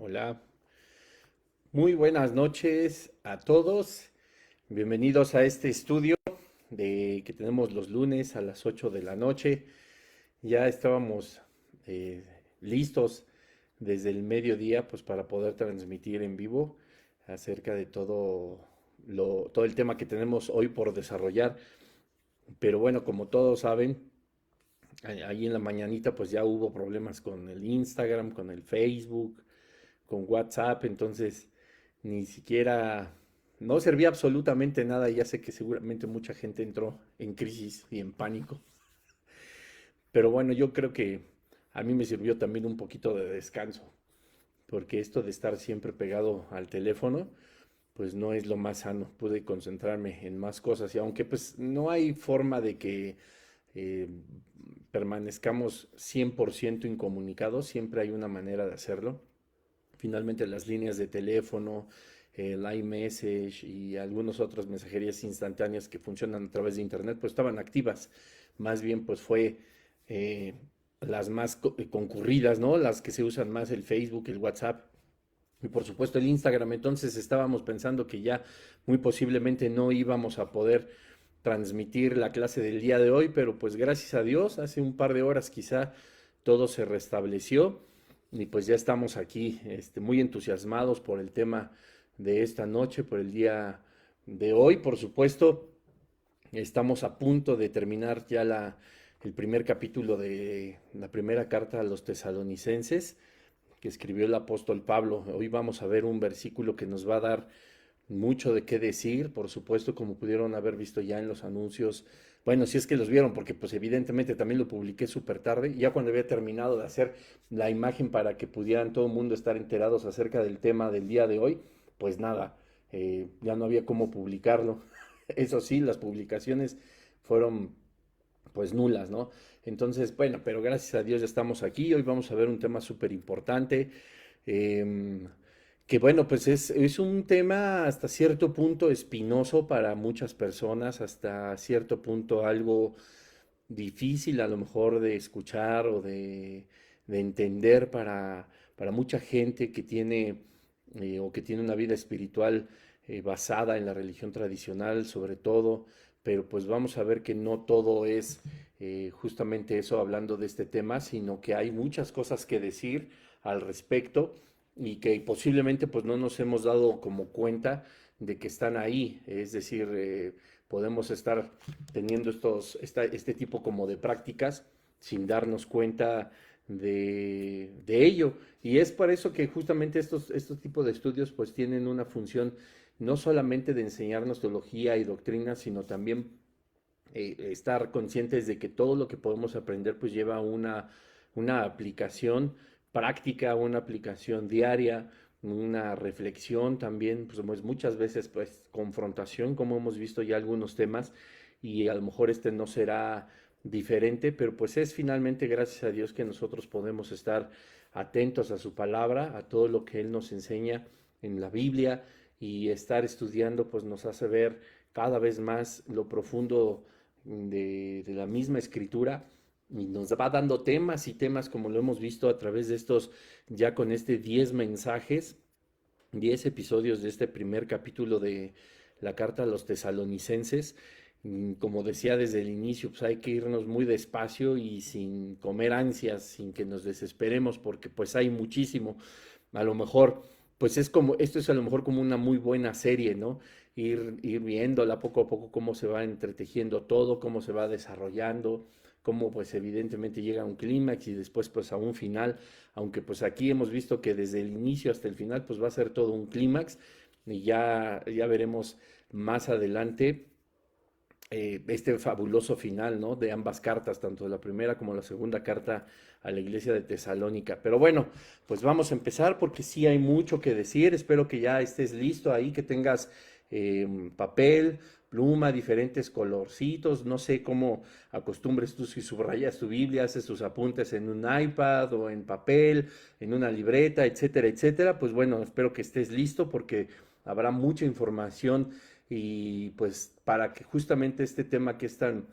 Hola, muy buenas noches a todos. Bienvenidos a este estudio que tenemos los lunes a las 8 de la noche. Ya estábamos eh, listos desde el mediodía pues para poder transmitir en vivo acerca de todo el tema que tenemos hoy por desarrollar. Pero bueno, como todos saben, ahí en la mañanita pues ya hubo problemas con el Instagram, con el Facebook, con WhatsApp, entonces ni siquiera, no servía absolutamente nada. Ya sé que seguramente mucha gente entró en crisis y en pánico, pero bueno, yo creo que a mí me sirvió también un poquito de descanso, porque esto de estar siempre pegado al teléfono, pues no es lo más sano. Pude concentrarme en más cosas y aunque pues no hay forma de que eh, permanezcamos 100% incomunicados, siempre hay una manera de hacerlo. Finalmente las líneas de teléfono, el iMessage y algunas otras mensajerías instantáneas que funcionan a través de Internet, pues estaban activas. Más bien, pues fue eh, las más concurridas, ¿no? Las que se usan más, el Facebook, el WhatsApp y por supuesto el Instagram. Entonces estábamos pensando que ya muy posiblemente no íbamos a poder transmitir la clase del día de hoy, pero pues gracias a Dios, hace un par de horas quizá todo se restableció y pues ya estamos aquí, muy entusiasmados por el tema de esta noche, por el día de hoy. Por supuesto, estamos a punto de terminar ya el primer capítulo de la primera carta a los tesalonicenses que escribió el apóstol Pablo. Hoy vamos a ver un versículo que nos va a dar mucho de qué decir, por supuesto, como pudieron haber visto ya en los anuncios. Bueno, si es que los vieron, porque pues evidentemente también lo publiqué súper tarde, ya cuando había terminado de hacer la imagen para que pudieran todo el mundo estar enterados acerca del tema del día de hoy, pues nada, ya no había cómo publicarlo. Eso sí, las publicaciones fueron pues nulas, ¿no? Entonces, bueno, pero gracias a Dios ya estamos aquí. Hoy vamos a ver un tema súper importante. em, que bueno, pues es un tema hasta cierto punto espinoso para muchas personas, hasta cierto punto algo difícil a lo mejor de escuchar o de entender para mucha gente que tiene o que tiene una vida espiritual basada en la religión tradicional sobre todo, pero pues vamos a ver que no todo es justamente eso hablando de este tema, sino que hay muchas cosas que decir al respecto y que posiblemente pues no nos hemos dado como cuenta de que están ahí, es decir, podemos estar teniendo este tipo como de prácticas sin darnos cuenta de ello. Y es por eso que justamente estos tipos de estudios pues tienen una función no solamente de enseñarnos teología y doctrina, sino también estar conscientes de que todo lo que podemos aprender pues lleva una aplicación práctica, una aplicación diaria, una reflexión también, pues muchas veces pues confrontación, como hemos visto ya algunos temas, y a lo mejor este no será diferente, pero pues es finalmente gracias a Dios que nosotros podemos estar atentos a su palabra, a todo lo que Él nos enseña en la Biblia, y estar estudiando pues nos hace ver cada vez más lo profundo de la misma escritura y nos va dando temas y temas como lo hemos visto a través de estos, ya con 10 mensajes, 10 episodios de este primer capítulo de la carta a los tesalonicenses. Como decía desde el inicio, pues hay que irnos muy despacio y sin comer ansias, sin que nos desesperemos, porque pues hay muchísimo. A lo mejor, pues esto es a lo mejor como una muy buena serie, ¿no? Ir viéndola poco a poco, cómo se va entretejiendo todo, cómo se va desarrollando, cómo pues evidentemente llega a un clímax y después pues a un final, aunque pues aquí hemos visto que desde el inicio hasta el final pues va a ser todo un clímax y ya veremos más adelante este fabuloso final, ¿no? De ambas cartas, tanto de la primera como la segunda carta a la iglesia de Tesalónica. Pero bueno, pues vamos a empezar porque sí hay mucho que decir. Espero que ya estés listo ahí, que tengas papel, pluma, diferentes colorcitos. No sé cómo acostumbres tú si subrayas tu Biblia, haces tus apuntes en un iPad o en papel, en una libreta, etcétera, etcétera. Pues bueno, espero que estés listo porque habrá mucha información y pues para que justamente este tema que es tan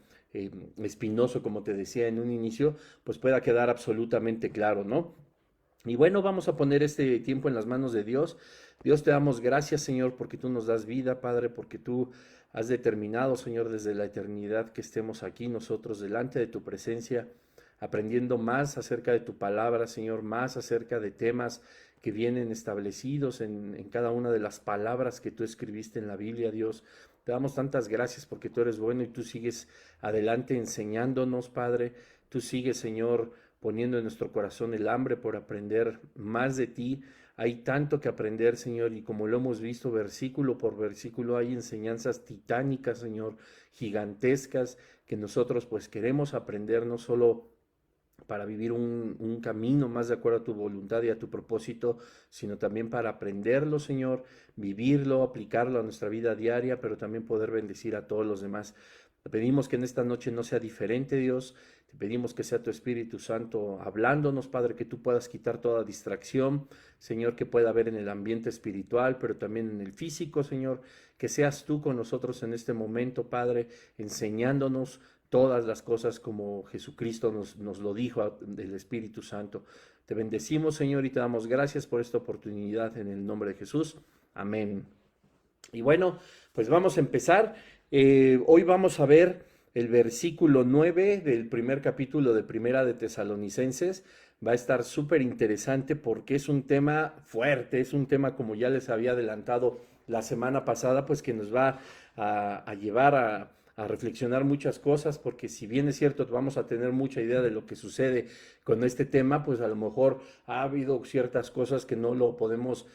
espinoso, como te decía en un inicio, pues pueda quedar absolutamente claro, ¿no? Y bueno, vamos a poner este tiempo en las manos de Dios. Dios, te damos gracias, Señor, porque tú nos das vida, Padre, porque tú has determinado, Señor, desde la eternidad que estemos aquí nosotros delante de tu presencia, aprendiendo más acerca de tu palabra, Señor, más acerca de temas que vienen establecidos en cada una de las palabras que tú escribiste en la Biblia, Dios. Te damos tantas gracias porque tú eres bueno y tú sigues adelante enseñándonos, Padre. Tú sigues, Señor, poniendo en nuestro corazón el hambre por aprender más de ti. Hay tanto que aprender, Señor, y como lo hemos visto versículo por versículo, hay enseñanzas titánicas, Señor, gigantescas, que nosotros pues queremos aprender no solo para vivir un camino más de acuerdo a tu voluntad y a tu propósito, sino también para aprenderlo, Señor, vivirlo, aplicarlo a nuestra vida diaria, pero también poder bendecir a todos los demás. Te pedimos que en esta noche no sea diferente, Dios. Te pedimos que sea tu Espíritu Santo hablándonos, Padre, que tú puedas quitar toda distracción, Señor, que pueda haber en el ambiente espiritual, pero también en el físico, Señor, que seas tú con nosotros en este momento, Padre, enseñándonos todas las cosas como Jesucristo nos lo dijo del Espíritu Santo. Te bendecimos, Señor, y te damos gracias por esta oportunidad en el nombre de Jesús. Amén. Y bueno, pues vamos a empezar. Hoy vamos a ver el versículo 9 del primer capítulo de Primera de Tesalonicenses. Va a estar súper interesante porque es un tema fuerte, es un tema, como ya les había adelantado la semana pasada, pues que nos va a llevar a reflexionar muchas cosas, porque si bien es cierto, vamos a tener mucha idea de lo que sucede con este tema, pues a lo mejor ha habido ciertas cosas que no lo podemos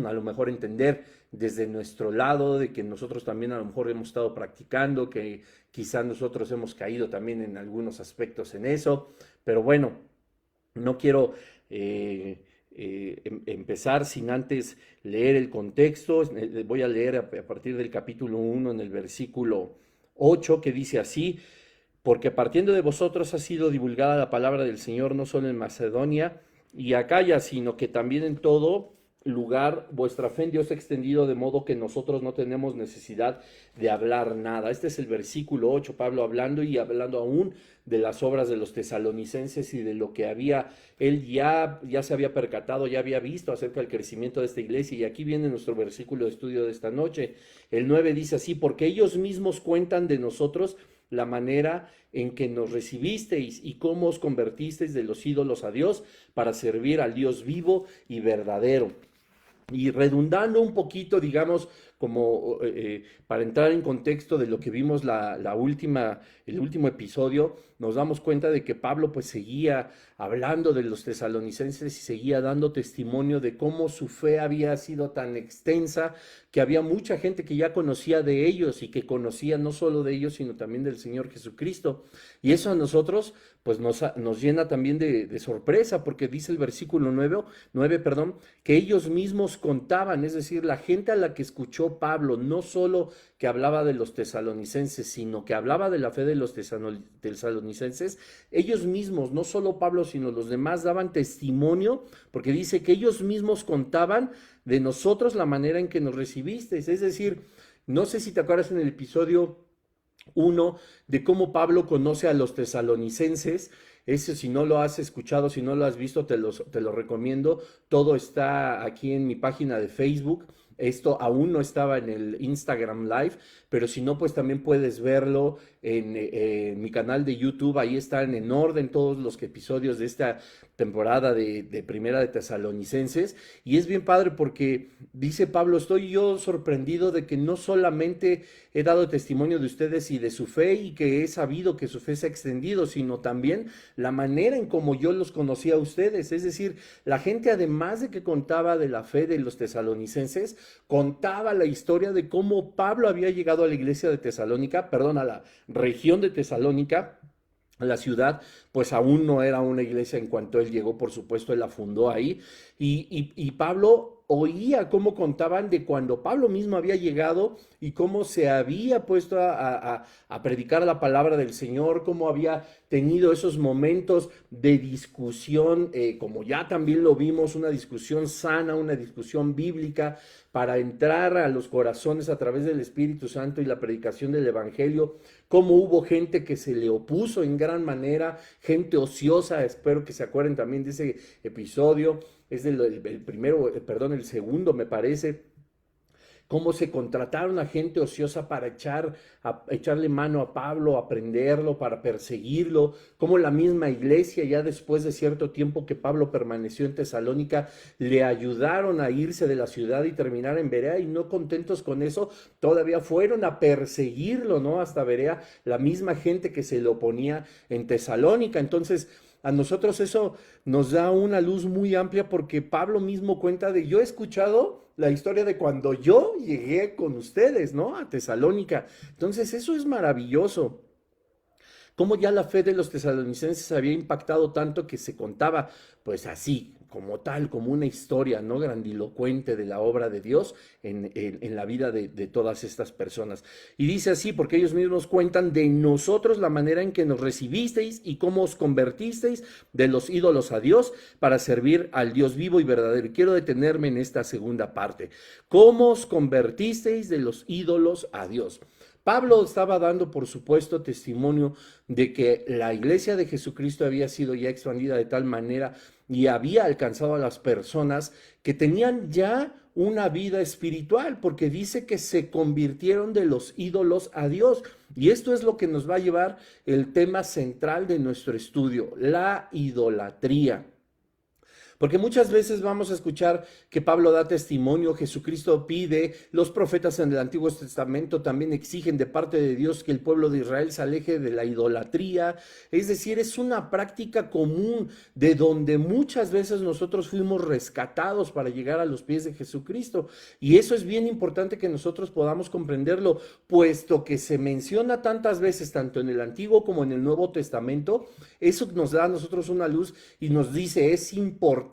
a lo mejor entender desde nuestro lado, de que nosotros también a lo mejor hemos estado practicando, que quizá nosotros hemos caído también en algunos aspectos en eso, pero bueno, no quiero empezar sin antes leer el contexto. Voy a leer a partir del capítulo 1 en el versículo 8, que dice así: porque partiendo de vosotros ha sido divulgada la palabra del Señor no solo en Macedonia y Acaya, sino que también en todo lugar vuestra fe en Dios ha extendido, de modo que nosotros no tenemos necesidad de hablar nada. Este es el versículo 8, Pablo hablando y hablando aún de las obras de los tesalonicenses y de lo que él ya se había percatado, ya había visto acerca del crecimiento de esta iglesia. Y aquí viene nuestro versículo de estudio de esta noche. El 9 dice así: porque ellos mismos cuentan de nosotros la manera en que nos recibisteis y cómo os convertisteis de los ídolos a Dios para servir al Dios vivo y verdadero. Y redundando un poquito, digamos, como para entrar en contexto de lo que vimos el último episodio, nos damos cuenta de que Pablo pues seguía hablando de los tesalonicenses y seguía dando testimonio de cómo su fe había sido tan extensa, que había mucha gente que ya conocía de ellos y que conocía no solo de ellos, sino también del Señor Jesucristo. Y eso a nosotros pues nos llena también de sorpresa, porque dice el versículo 9, que ellos mismos contaban, es decir, la gente a la que escuchó Pablo, no solo que hablaba de los tesalonicenses, sino que hablaba de la fe de los tesalonicenses, ellos mismos, no solo Pablo, sino los demás daban testimonio, porque dice que ellos mismos contaban de nosotros la manera en que nos recibisteis. Es decir, no sé si te acuerdas en el episodio 1 de cómo Pablo conoce a los tesalonicenses. Ese, si no lo has escuchado, si no lo has visto, te lo recomiendo. Todo está aquí en mi página de Facebook. Esto aún no estaba en el Instagram Live, pero si no, pues también puedes verlo en mi canal de YouTube. Ahí están en orden todos los episodios de esta temporada de Primera de Tesalonicenses. Y es bien padre porque dice Pablo: estoy yo sorprendido de que no solamente he dado testimonio de ustedes y de su fe, y que he sabido que su fe se ha extendido, sino también la manera en cómo yo los conocí a ustedes. Es decir, la gente, además de que contaba de la fe de los tesalonicenses, contaba la historia de cómo Pablo había llegado a la iglesia de Tesalónica, perdón, a la región de Tesalónica. La ciudad pues aún no era una iglesia en cuanto él llegó. Por supuesto, él la fundó ahí, y Pablo oía cómo contaban de cuando Pablo mismo había llegado y cómo se había puesto a predicar la palabra del Señor, cómo había tenido esos momentos de discusión, como ya también lo vimos, una discusión sana, una discusión bíblica, para entrar a los corazones a través del Espíritu Santo y la predicación del Evangelio, cómo hubo gente que se le opuso en gran manera, gente ociosa, espero que se acuerden también de ese episodio, es el primero, perdón, el segundo me parece, cómo se contrataron a gente ociosa para echarle mano a Pablo, a prenderlo, para perseguirlo, cómo la misma iglesia, ya después de cierto tiempo que Pablo permaneció en Tesalónica, le ayudaron a irse de la ciudad y terminar en Berea, y no contentos con eso, todavía fueron a perseguirlo, ¿no? Hasta Berea, la misma gente que se le oponía en Tesalónica. Entonces, a nosotros eso nos da una luz muy amplia porque Pablo mismo cuenta yo he escuchado la historia de cuando yo llegué con ustedes, ¿no? A Tesalónica. Entonces eso es maravilloso. Cómo ya la fe de los tesalonicenses había impactado tanto que se contaba, pues así, como tal, como una historia, ¿no? Grandilocuente de la obra de Dios en la vida de todas estas personas. Y dice así, porque ellos mismos cuentan de nosotros la manera en que nos recibisteis y cómo os convertisteis de los ídolos a Dios para servir al Dios vivo y verdadero. Y quiero detenerme en esta segunda parte. ¿Cómo os convertisteis de los ídolos a Dios? Pablo estaba dando, por supuesto, testimonio de que la iglesia de Jesucristo había sido ya expandida de tal manera y había alcanzado a las personas que tenían ya una vida espiritual, porque dice que se convirtieron de los ídolos a Dios. Y esto es lo que nos va a llevar el tema central de nuestro estudio, la idolatría. Porque muchas veces vamos a escuchar que Pablo da testimonio, Jesucristo pide, los profetas en el Antiguo Testamento también exigen de parte de Dios que el pueblo de Israel se aleje de la idolatría. Es decir, es una práctica común de donde muchas veces nosotros fuimos rescatados para llegar a los pies de Jesucristo. Y eso es bien importante que nosotros podamos comprenderlo, puesto que se menciona tantas veces, tanto en el Antiguo como en el Nuevo Testamento. Eso nos da a nosotros una luz y nos dice, es importante.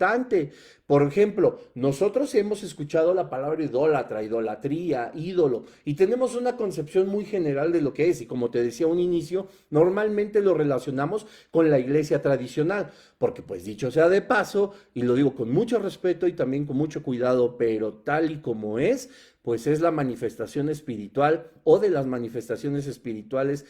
Por ejemplo, nosotros hemos escuchado la palabra idólatra, idolatría, ídolo, y tenemos una concepción muy general de lo que es, y como te decía a un inicio, normalmente lo relacionamos con la iglesia tradicional, porque pues dicho sea de paso, y lo digo con mucho respeto y también con mucho cuidado, pero tal y como es, pues es la manifestación espiritual o de las manifestaciones espirituales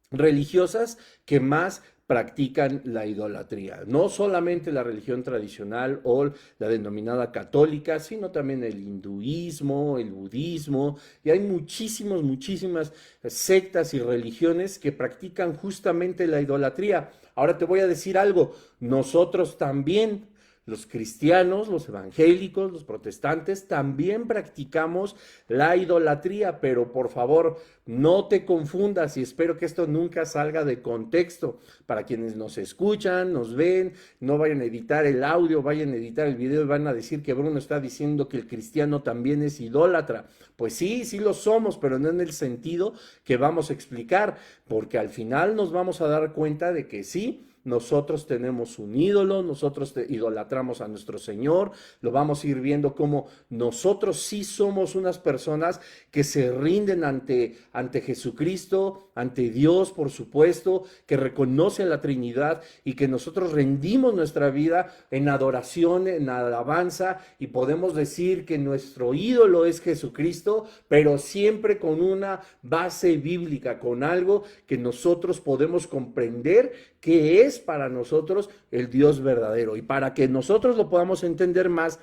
religiosas que más practican la idolatría. No solamente la religión tradicional o la denominada católica, sino también el hinduismo, el budismo, y hay muchísimas sectas y religiones que practican justamente la idolatría. Ahora te voy a decir algo, nosotros también, los cristianos, los evangélicos, los protestantes, también practicamos la idolatría, pero por favor, no te confundas y espero que esto nunca salga de contexto. Para quienes nos escuchan, nos ven, no vayan a editar el audio, vayan a editar el video y van a decir que Bruno está diciendo que el cristiano también es idólatra. Pues sí, sí lo somos, pero no en el sentido que vamos a explicar, porque al final nos vamos a dar cuenta de que sí, nosotros tenemos un ídolo, nosotros idolatramos a nuestro Señor, lo vamos a ir viendo como nosotros sí somos unas personas que se rinden ante Jesucristo, ante Dios, por supuesto, que reconocen la Trinidad y que nosotros rendimos nuestra vida en adoración, en alabanza y podemos decir que nuestro ídolo es Jesucristo, pero siempre con una base bíblica, con algo que nosotros podemos comprender que es para nosotros el Dios verdadero. Y para que nosotros lo podamos entender más,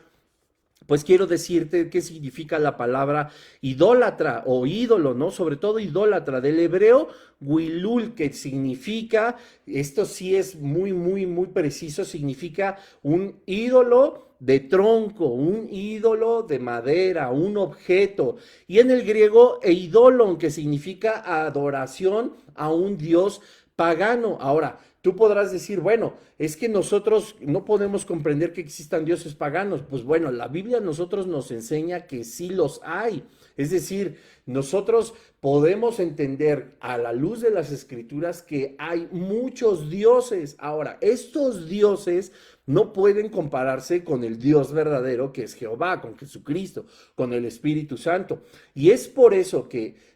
pues quiero decirte qué significa la palabra idólatra o ídolo, ¿no? Sobre todo idólatra, del hebreo Wilul, que significa, esto sí es muy preciso, significa un ídolo de tronco, un ídolo de madera, un objeto. Y en el griego eidolon, que significa adoración a un dios pagano. Ahora, tú podrás decir, bueno, es que nosotros no podemos comprender que existan dioses paganos. Pues bueno, la Biblia a nosotros nos enseña que sí los hay. Es decir, nosotros podemos entender a la luz de las escrituras que hay muchos dioses. Ahora, estos dioses no pueden compararse con el Dios verdadero que es Jehová, con Jesucristo, con el Espíritu Santo. Y es por eso que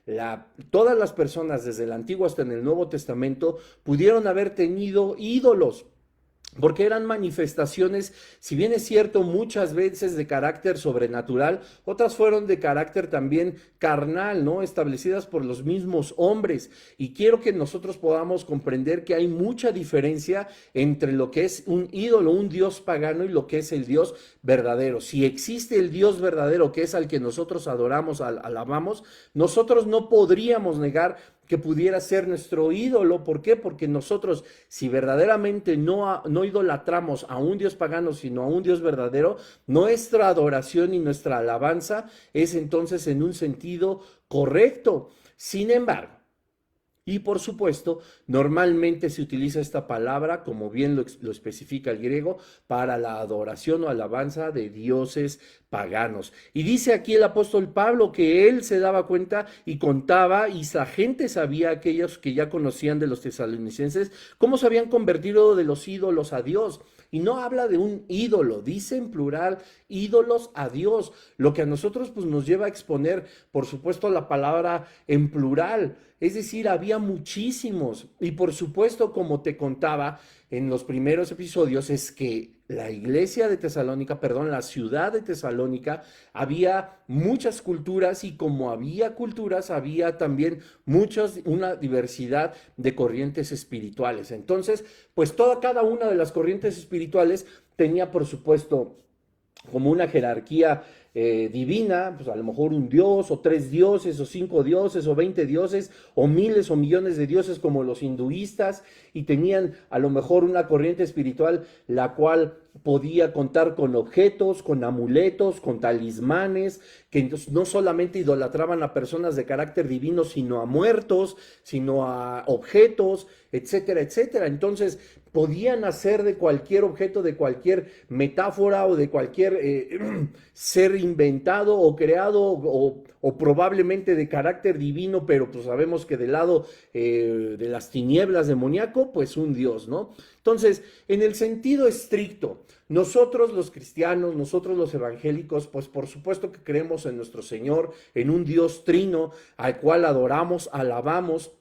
todas las personas desde el Antiguo hasta en el Nuevo Testamento pudieron haber tenido ídolos. porque eran manifestaciones, si bien es cierto, muchas veces de carácter sobrenatural, otras fueron de carácter también carnal, ¿no? Establecidas por los mismos hombres. Y quiero que nosotros podamos comprender que hay mucha diferencia entre lo que es un ídolo, un dios pagano, y lo que es el Dios verdadero. Si existe el Dios verdadero, que es al que nosotros adoramos, alabamos, nosotros no podríamos negar que pudiera ser nuestro ídolo. ¿Por qué? Porque nosotros, si verdaderamente no idolatramos a un Dios pagano, sino a un Dios verdadero, nuestra adoración y nuestra alabanza es entonces en un sentido correcto. Sin embargo, y por supuesto, normalmente se utiliza esta palabra, como bien lo especifica el griego, para la adoración o alabanza de dioses paganos. Y dice aquí el apóstol Pablo que él se daba cuenta y contaba, y la gente sabía, aquellos que ya conocían de los tesalonicenses, cómo se habían convertido de los ídolos a Dios. Y no habla de un ídolo, dice en plural, ídolos a Dios, lo que a nosotros pues nos lleva a exponer, por supuesto, la palabra en plural. Es decir, había muchísimos. Y por supuesto, como te contaba en los primeros episodios, es que la iglesia de Tesalónica, perdón, la ciudad de Tesalónica, había muchas culturas, y como había culturas, había también una diversidad de corrientes espirituales. Entonces, pues cada una de las corrientes espirituales tenía, por supuesto, como una jerarquía divina, pues a lo mejor un dios, o 3 dioses, o 5 dioses, o 20 dioses, o miles o millones de dioses como los hinduistas, y tenían a lo mejor una corriente espiritual la cual podía contar con objetos, con amuletos, con talismanes, que entonces no solamente idolatraban a personas de carácter divino, sino a muertos, sino a objetos, etcétera, etcétera. Entonces podían hacer de cualquier objeto, de cualquier metáfora, o de cualquier ser inventado o creado, o probablemente de carácter divino, pero pues sabemos que del lado de las tinieblas demoníaco, pues un dios, ¿no? Entonces, en el sentido estricto, nosotros los cristianos, nosotros los evangélicos, pues por supuesto que creemos en nuestro Señor, en un Dios trino al cual adoramos, alabamos.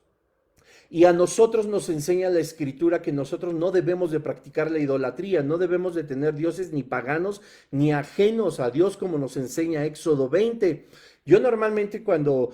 Y a nosotros nos enseña la escritura que nosotros no debemos de practicar la idolatría, no debemos de tener dioses ni paganos ni ajenos a Dios, como nos enseña Éxodo 20. Yo normalmente cuando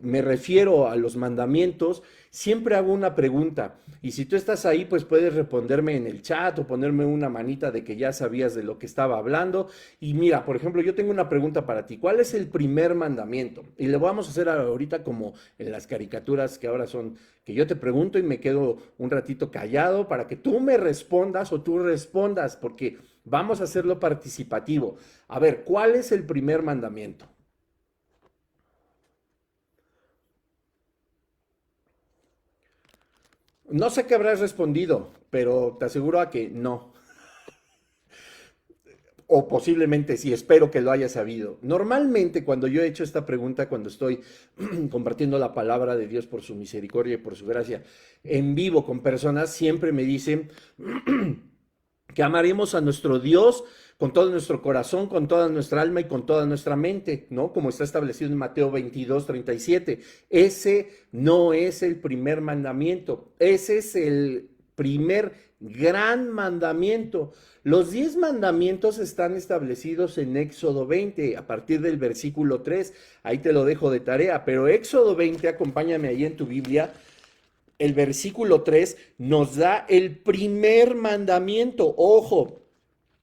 me refiero a los mandamientos, siempre hago una pregunta, y si tú estás ahí, pues puedes responderme en el chat o ponerme una manita de que ya sabías de lo que estaba hablando. Y mira, por ejemplo, yo tengo una pregunta para ti. ¿Cuál es el primer mandamiento? Y le vamos a hacer ahorita como en las caricaturas que ahora son, que yo te pregunto y me quedo un ratito callado para que tú me respondas o tú respondas, porque vamos a hacerlo participativo. A ver, ¿cuál es el primer mandamiento? No sé qué habrás respondido, pero te aseguro a que no. O posiblemente sí, espero que lo hayas sabido. Normalmente cuando yo he hecho esta pregunta, cuando estoy compartiendo la palabra de Dios por su misericordia y por su gracia en vivo con personas, siempre me dicen que amaremos a nuestro Dios con todo nuestro corazón, con toda nuestra alma y con toda nuestra mente, ¿no? Como está establecido en Mateo 22:37. Ese no es el primer mandamiento, ese es el primer gran mandamiento. Los 10 mandamientos están establecidos en Éxodo 20, a partir del versículo 3. Ahí te lo dejo de tarea, pero Éxodo 20, acompáñame ahí en tu Biblia. El versículo 3 nos da el primer mandamiento. Ojo,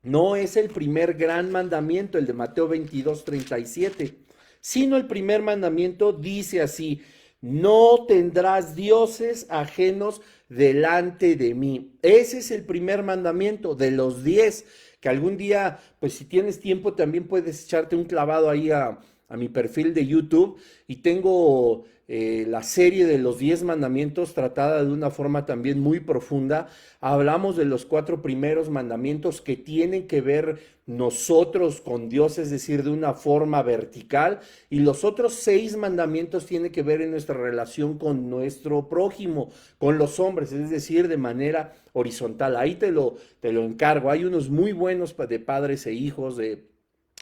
no es el primer gran mandamiento, el de Mateo 22:37, sino el primer mandamiento dice así: no tendrás dioses ajenos delante de mí. Ese es el primer mandamiento de los 10, que algún día, pues si tienes tiempo, también puedes echarte un clavado ahí a mi perfil de YouTube, y tengo la serie de los 10 mandamientos tratada de una forma también muy profunda. Hablamos de los 4 primeros mandamientos que tienen que ver nosotros con Dios, es decir, de una forma vertical, y los otros 6 mandamientos tienen que ver en nuestra relación con nuestro prójimo, con los hombres, es decir, de manera horizontal. Ahí te lo encargo. Hay unos muy buenos de padres e hijos, de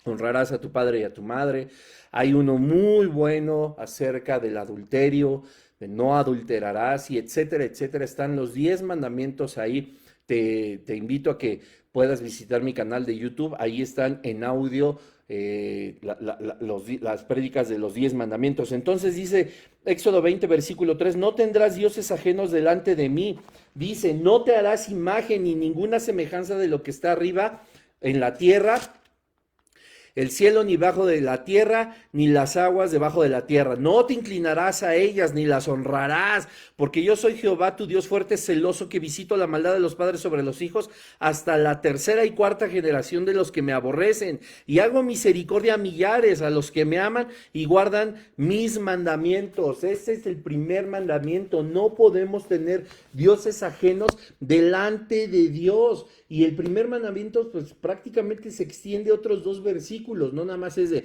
honrarás a tu padre y a tu madre. Hay uno muy bueno acerca del adulterio, de no adulterarás, y etcétera, etcétera. Están los 10 mandamientos ahí te invito a que puedas visitar mi canal de YouTube. Ahí están en audio las prédicas de los 10 mandamientos. Entonces dice Éxodo 20, versículo 3, no tendrás dioses ajenos delante de mí. Dice, no te harás imagen ni ninguna semejanza de lo que está arriba en la tierra, el cielo ni bajo de la tierra, ni las aguas debajo de la tierra. No te inclinarás a ellas, ni las honrarás, porque yo soy Jehová, tu Dios fuerte, celoso, que visito la maldad de los padres sobre los hijos, hasta la tercera y cuarta generación de los que me aborrecen. Y hago misericordia a millares, a los que me aman y guardan mis mandamientos. Ese es el primer mandamiento. No podemos tener dioses ajenos delante de Dios. Y el primer mandamiento, pues prácticamente se extiende a otros 2 versículos, no nada más es de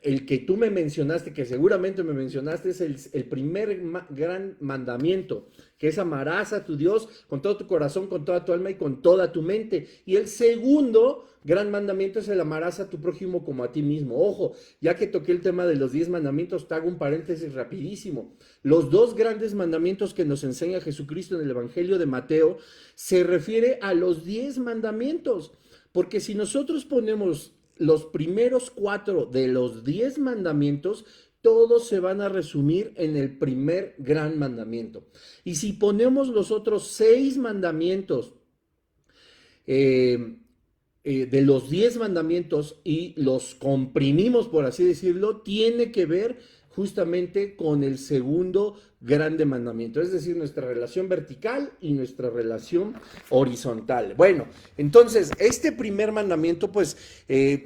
el que tú me mencionaste, que seguramente me mencionaste, es el primer gran mandamiento, que es amarás a tu Dios con todo tu corazón, con toda tu alma y con toda tu mente. Y el segundo gran mandamiento es el amarás a tu prójimo como a ti mismo. Ojo, ya que toqué el tema de los 10 mandamientos, te hago un paréntesis rapidísimo. Los 2 grandes mandamientos que nos enseña Jesucristo en el Evangelio de Mateo se refiere a los 10 mandamientos, porque si nosotros ponemos los primeros 4 de los 10 mandamientos, todos se van a resumir en el primer gran mandamiento. Y si ponemos los otros 6 mandamientos de los 10 mandamientos y los comprimimos, por así decirlo, tiene que ver justamente con el segundo grande mandamiento, es decir, nuestra relación vertical y nuestra relación horizontal. Bueno, entonces, este primer mandamiento, pues,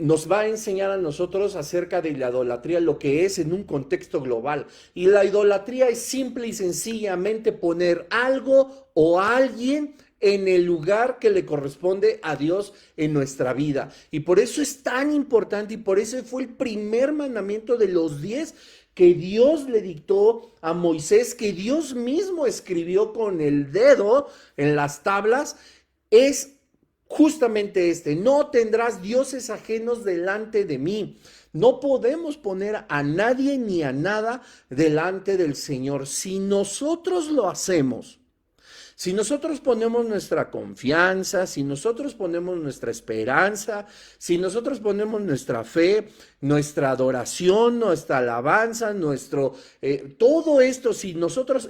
nos va a enseñar a nosotros acerca de la idolatría, lo que es en un contexto global. Y la idolatría es simple y sencillamente poner algo o a alguien en el lugar que le corresponde a Dios en nuestra vida. Y por eso es tan importante y por eso fue el primer mandamiento de los 10 que Dios le dictó a Moisés, que Dios mismo escribió con el dedo en las tablas, es justamente este: no tendrás dioses ajenos delante de mí. No podemos poner a nadie ni a nada delante del Señor. Si nosotros lo hacemos, si nosotros ponemos nuestra confianza, si nosotros ponemos nuestra esperanza, si nosotros ponemos nuestra fe, nuestra adoración, nuestra alabanza, todo esto, si nosotros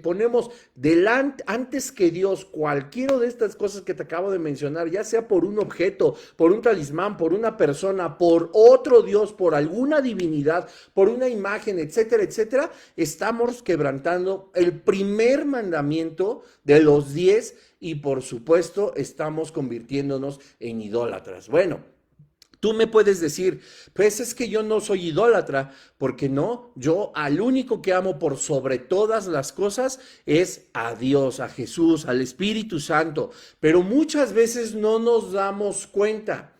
ponemos delante, antes que Dios, cualquiera de estas cosas que te acabo de mencionar, ya sea por un objeto, por un talismán, por una persona, por otro Dios, por alguna divinidad, por una imagen, etcétera, etcétera, estamos quebrantando el primer mandamiento de los 10 y por supuesto estamos convirtiéndonos en idólatras. Bueno, tú me puedes decir, pues es que yo no soy idólatra, porque no, yo al único que amo por sobre todas las cosas es a Dios, a Jesús, al Espíritu Santo, pero muchas veces no nos damos cuenta.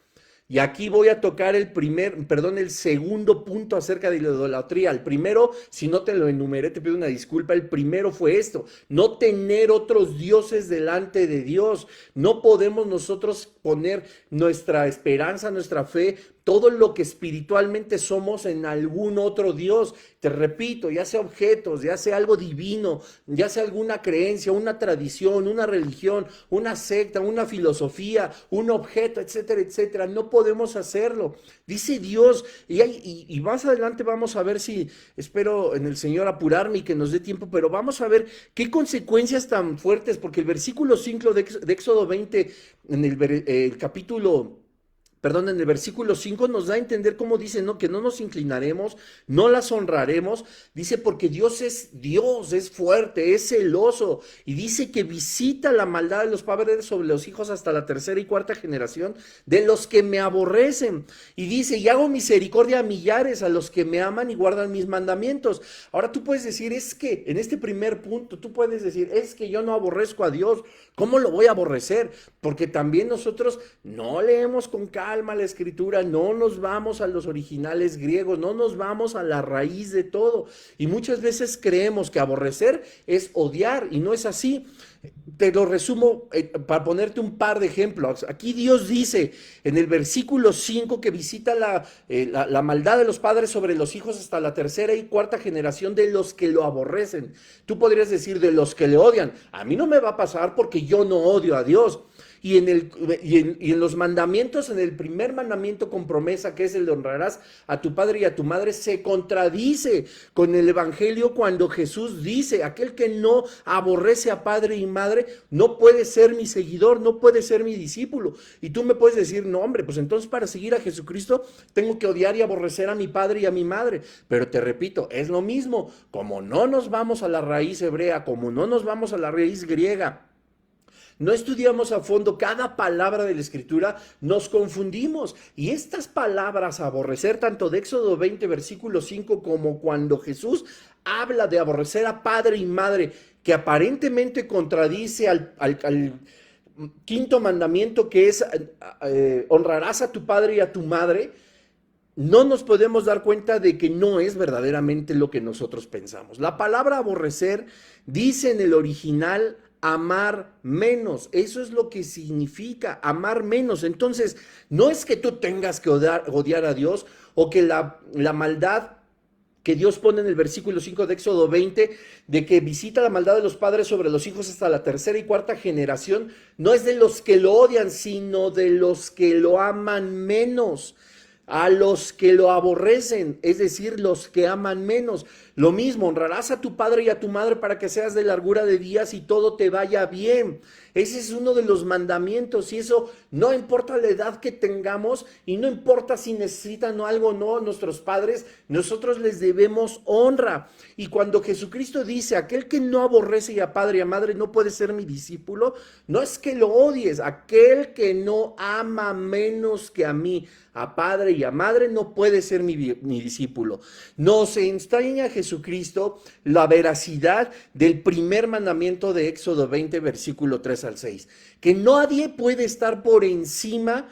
Y aquí voy a tocar el segundo punto acerca de la idolatría. El primero, si no te lo enumeré, te pido una disculpa. El primero fue esto: no tener otros dioses delante de Dios. No podemos nosotros poner nuestra esperanza, nuestra fe, todo lo que espiritualmente somos en algún otro Dios. Te repito, ya sea objetos, ya sea algo divino, ya sea alguna creencia, una tradición, una religión, una secta, una filosofía, un objeto, etcétera, etcétera. No podemos hacerlo. Dice Dios, y más adelante vamos a ver si, espero en el Señor apurarme y que nos dé tiempo, pero vamos a ver qué consecuencias tan fuertes, porque el versículo 5 de Éxodo 20, en el capítulo... Perdón, en el versículo 5 nos da a entender cómo dice, ¿no? Que no nos inclinaremos, no las honraremos. Dice, porque Dios, es fuerte, es celoso. Y dice que visita la maldad de los padres sobre los hijos hasta la tercera y cuarta generación de los que me aborrecen. Y dice, y hago misericordia a millares, a los que me aman y guardan mis mandamientos. Ahora tú puedes decir, es que, en este primer punto, tú puedes decir, es que yo no aborrezco a Dios. ¿Cómo lo voy a aborrecer? Porque también nosotros no leemos con calma, calma la escritura, no nos vamos a los originales griegos, no nos vamos a la raíz de todo. Y muchas veces creemos que aborrecer es odiar y no es así. Te lo resumo para ponerte un par de ejemplos. Aquí Dios dice en el versículo 5 que visita la maldad de los padres sobre los hijos hasta la tercera y cuarta generación de los que lo aborrecen. Tú podrías decir de los que le odian. A mí no me va a pasar porque yo no odio a Dios. Y en los mandamientos, en el primer mandamiento con promesa, que es el de honrarás a tu padre y a tu madre, se contradice con el evangelio cuando Jesús dice, aquel que no aborrece a padre y madre no puede ser mi seguidor, no puede ser mi discípulo. Y tú me puedes decir, no hombre, pues entonces para seguir a Jesucristo tengo que odiar y aborrecer a mi padre y a mi madre. Pero te repito, es lo mismo, como no nos vamos a la raíz hebrea, como no nos vamos a la raíz griega, no estudiamos a fondo cada palabra de la Escritura, nos confundimos. Y estas palabras, aborrecer, tanto de Éxodo 20, versículo 5, como cuando Jesús habla de aborrecer a padre y madre, que aparentemente contradice al quinto mandamiento, que es honrarás a tu padre y a tu madre, no nos podemos dar cuenta de que no es verdaderamente lo que nosotros pensamos. La palabra aborrecer dice en el original amar menos, eso es lo que significa amar menos. Entonces, no es que tú tengas que odiar a Dios o que la maldad que Dios pone en el versículo 5 de Éxodo 20, de que visita la maldad de los padres sobre los hijos hasta la tercera y cuarta generación, no es de los que lo odian, sino de los que lo aman menos. A los que lo aborrecen, es decir, los que aman menos. Lo mismo, honrarás a tu padre y a tu madre para que seas de largura de días y todo te vaya bien. Ese es uno de los mandamientos y eso no importa la edad que tengamos y no importa si necesitan algo o no nuestros padres, nosotros les debemos honra. Y cuando Jesucristo dice, aquel que no aborrece a padre y a madre no puede ser mi discípulo, no es que lo odies, aquel que no ama menos que a mí, a padre y a madre, no puede ser mi discípulo. Nos enseña Jesucristo la veracidad del primer mandamiento de Éxodo 20, versículo 3 al 6, que nadie puede estar por encima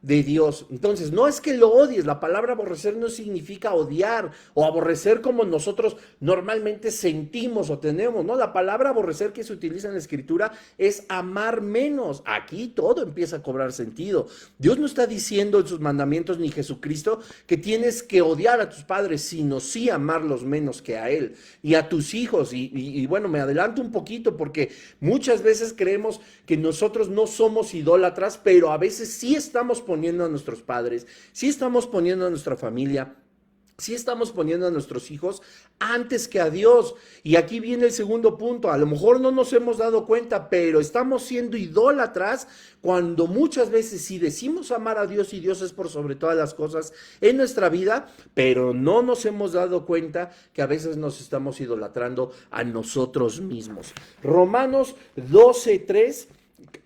de Dios. Entonces, no es que lo odies, la palabra aborrecer no significa odiar o aborrecer como nosotros normalmente sentimos o tenemos, ¿no? La palabra aborrecer que se utiliza en la escritura es amar menos. Aquí todo empieza a cobrar sentido. Dios no está diciendo en sus mandamientos ni Jesucristo que tienes que odiar a tus padres, sino sí amarlos menos que a Él y a tus hijos. Y bueno, me adelanto un poquito porque muchas veces creemos que nosotros no somos idólatras, pero a veces sí estamos poniendo a nuestros padres, sí estamos poniendo a nuestra familia, sí estamos poniendo a nuestros hijos antes que a Dios. Y aquí viene el segundo punto. A lo mejor no nos hemos dado cuenta, pero estamos siendo idólatras cuando muchas veces sí decimos amar a Dios y Dios es por sobre todas las cosas en nuestra vida, pero no nos hemos dado cuenta que a veces nos estamos idolatrando a nosotros mismos. Romanos 12:3.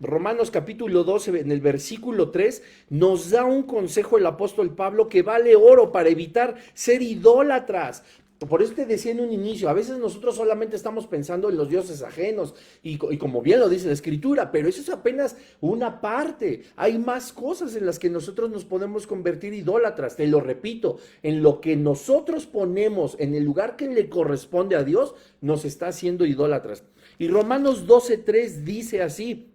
Romanos capítulo 12, en el versículo 3, nos da un consejo el apóstol Pablo que vale oro para evitar ser idólatras. Por eso te decía en un inicio, a veces nosotros solamente estamos pensando en los dioses ajenos y como bien lo dice la escritura, pero eso es apenas una parte. Hay más cosas en las que nosotros nos podemos convertir idólatras. Te lo repito, en lo que nosotros ponemos en el lugar que le corresponde a Dios, nos está haciendo idólatras. Y Romanos 12:3 dice así: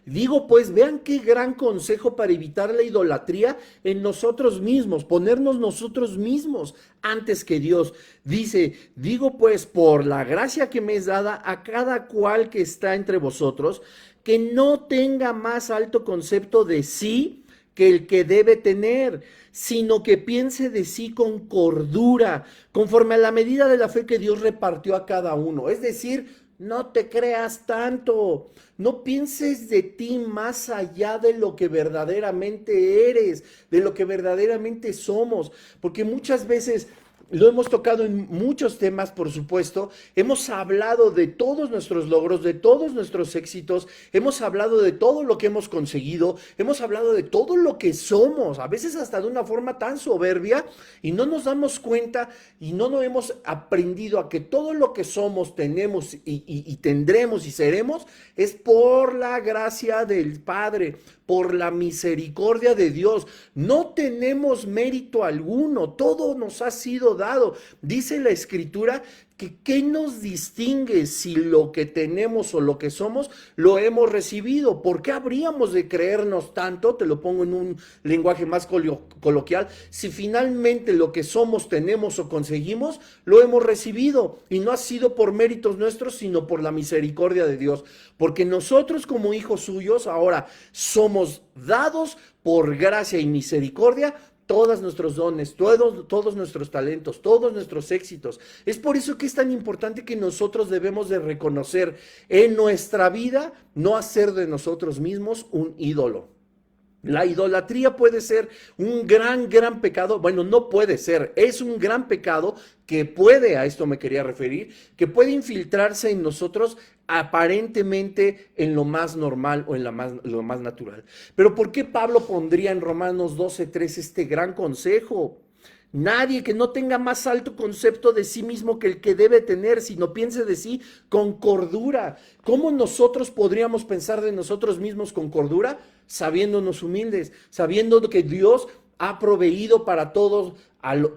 digo pues, vean qué gran consejo para evitar la idolatría en nosotros mismos, ponernos nosotros mismos antes que Dios. Dice, digo pues, por la gracia que me es dada a cada cual que está entre vosotros, que no tenga más alto concepto de sí que el que debe tener, sino que piense de sí con cordura, conforme a la medida de la fe que Dios repartió a cada uno. Es decir, no te creas tanto, no pienses de ti más allá de lo que verdaderamente eres, de lo que verdaderamente somos, porque muchas veces lo hemos tocado en muchos temas, por supuesto, hemos hablado de todos nuestros logros, de todos nuestros éxitos, hemos hablado de todo lo que hemos conseguido, hemos hablado de todo lo que somos, a veces hasta de una forma tan soberbia, y no nos damos cuenta y no nos hemos aprendido a que todo lo que somos, tenemos y tendremos y seremos es por la gracia del Padre, por la misericordia de Dios. No tenemos mérito alguno, todo nos ha sido dado. Dice la Escritura que ¿qué nos distingue si lo que tenemos o lo que somos lo hemos recibido? ¿Por qué habríamos de creernos tanto? Te lo pongo en un lenguaje más coloquial. Si finalmente lo que somos, tenemos o conseguimos, lo hemos recibido. Y no ha sido por méritos nuestros, sino por la misericordia de Dios. Porque nosotros como hijos suyos ahora somos dados por gracia y misericordia todos nuestros dones, todos nuestros talentos, todos nuestros éxitos. Es por eso que es tan importante que nosotros debemos de reconocer en nuestra vida, no hacer de nosotros mismos un ídolo. La idolatría puede ser un gran pecado. Bueno, no puede ser, es un gran pecado que puede, a esto me quería referir, que puede infiltrarse en nosotros aparentemente en lo más normal o en lo más natural. Pero ¿por qué Pablo pondría en Romanos 12:3 este gran consejo? Nadie que no tenga más alto concepto de sí mismo que el que debe tener, sino piense de sí con cordura. ¿Cómo nosotros podríamos pensar de nosotros mismos con cordura? Sabiéndonos humildes, sabiendo que Dios ha proveído para todos,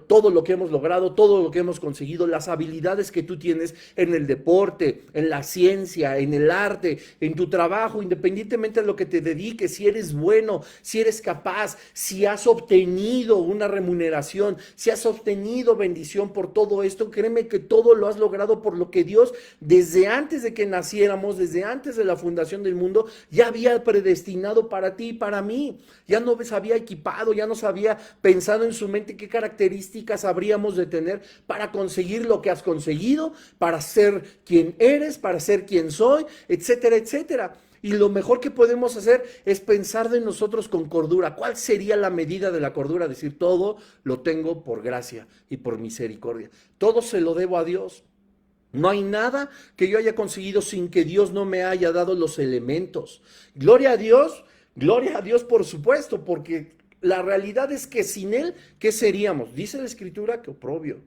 todo lo que hemos logrado, todo lo que hemos conseguido, las habilidades que tú tienes en el deporte, en la ciencia, en el arte, en tu trabajo, independientemente de lo que te dediques, si eres bueno, si eres capaz, si has obtenido una remuneración, si has obtenido bendición por todo esto, créeme que todo lo has logrado por lo que Dios, desde antes de que naciéramos, desde antes de la fundación del mundo, ya había predestinado para ti y para mí. Ya nos había equipado, ya nos había pensado en su mente qué características habríamos de tener para conseguir lo que has conseguido, para ser quien eres, para ser quien soy, etcétera, etcétera. Y lo mejor que podemos hacer es pensar de nosotros con cordura. ¿Cuál sería la medida de la cordura? Decir, todo lo tengo por gracia y por misericordia. Todo se lo debo a Dios. No hay nada que yo haya conseguido sin que Dios no me haya dado los elementos. Gloria a Dios por supuesto, porque la realidad es que sin Él, ¿qué seríamos? Dice la Escritura que oprobio,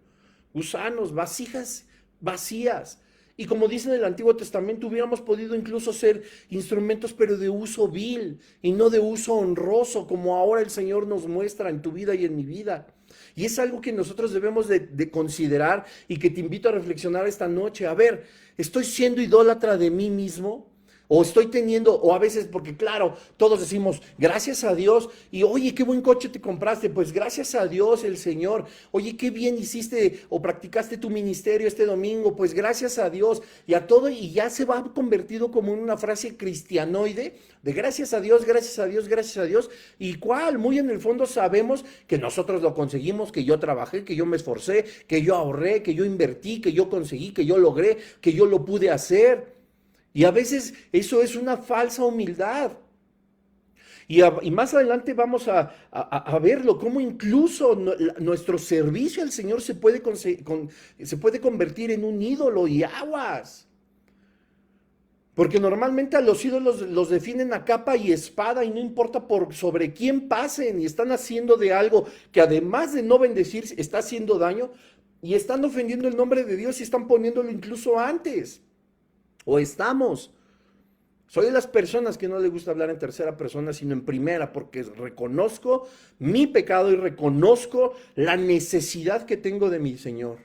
gusanos, vasijas vacías. Y como dice en el Antiguo Testamento, hubiéramos podido incluso ser instrumentos, pero de uso vil y no de uso honroso, como ahora el Señor nos muestra en tu vida y en mi vida. Y es algo que nosotros debemos de considerar y que te invito a reflexionar esta noche. A ver, ¿estoy siendo idólatra de mí mismo? O estoy teniendo, o a veces, porque claro, todos decimos, gracias a Dios, y oye, qué buen coche te compraste, pues gracias a Dios el Señor, oye, qué bien hiciste o practicaste tu ministerio este domingo, pues gracias a Dios, y a todo, y ya se va convertido como en una frase cristianoide, de gracias a Dios, gracias a Dios, gracias a Dios, y cuál, muy en el fondo sabemos que nosotros lo conseguimos, que yo trabajé, que yo me esforcé, que yo ahorré, que yo invertí, que yo conseguí, que yo logré, que yo lo pude hacer. Y a veces eso es una falsa humildad. Y más adelante vamos a verlo, cómo incluso nuestro servicio al Señor se puede convertir en un ídolo y aguas. Porque normalmente a los ídolos los definen a capa y espada y no importa sobre quién pasen y están haciendo de algo que además de no bendecir está haciendo daño y están ofendiendo el nombre de Dios y están poniéndolo incluso antes. O estamos. Soy de las personas que no le gusta hablar en tercera persona, sino en primera, porque reconozco mi pecado y reconozco la necesidad que tengo de mi Señor.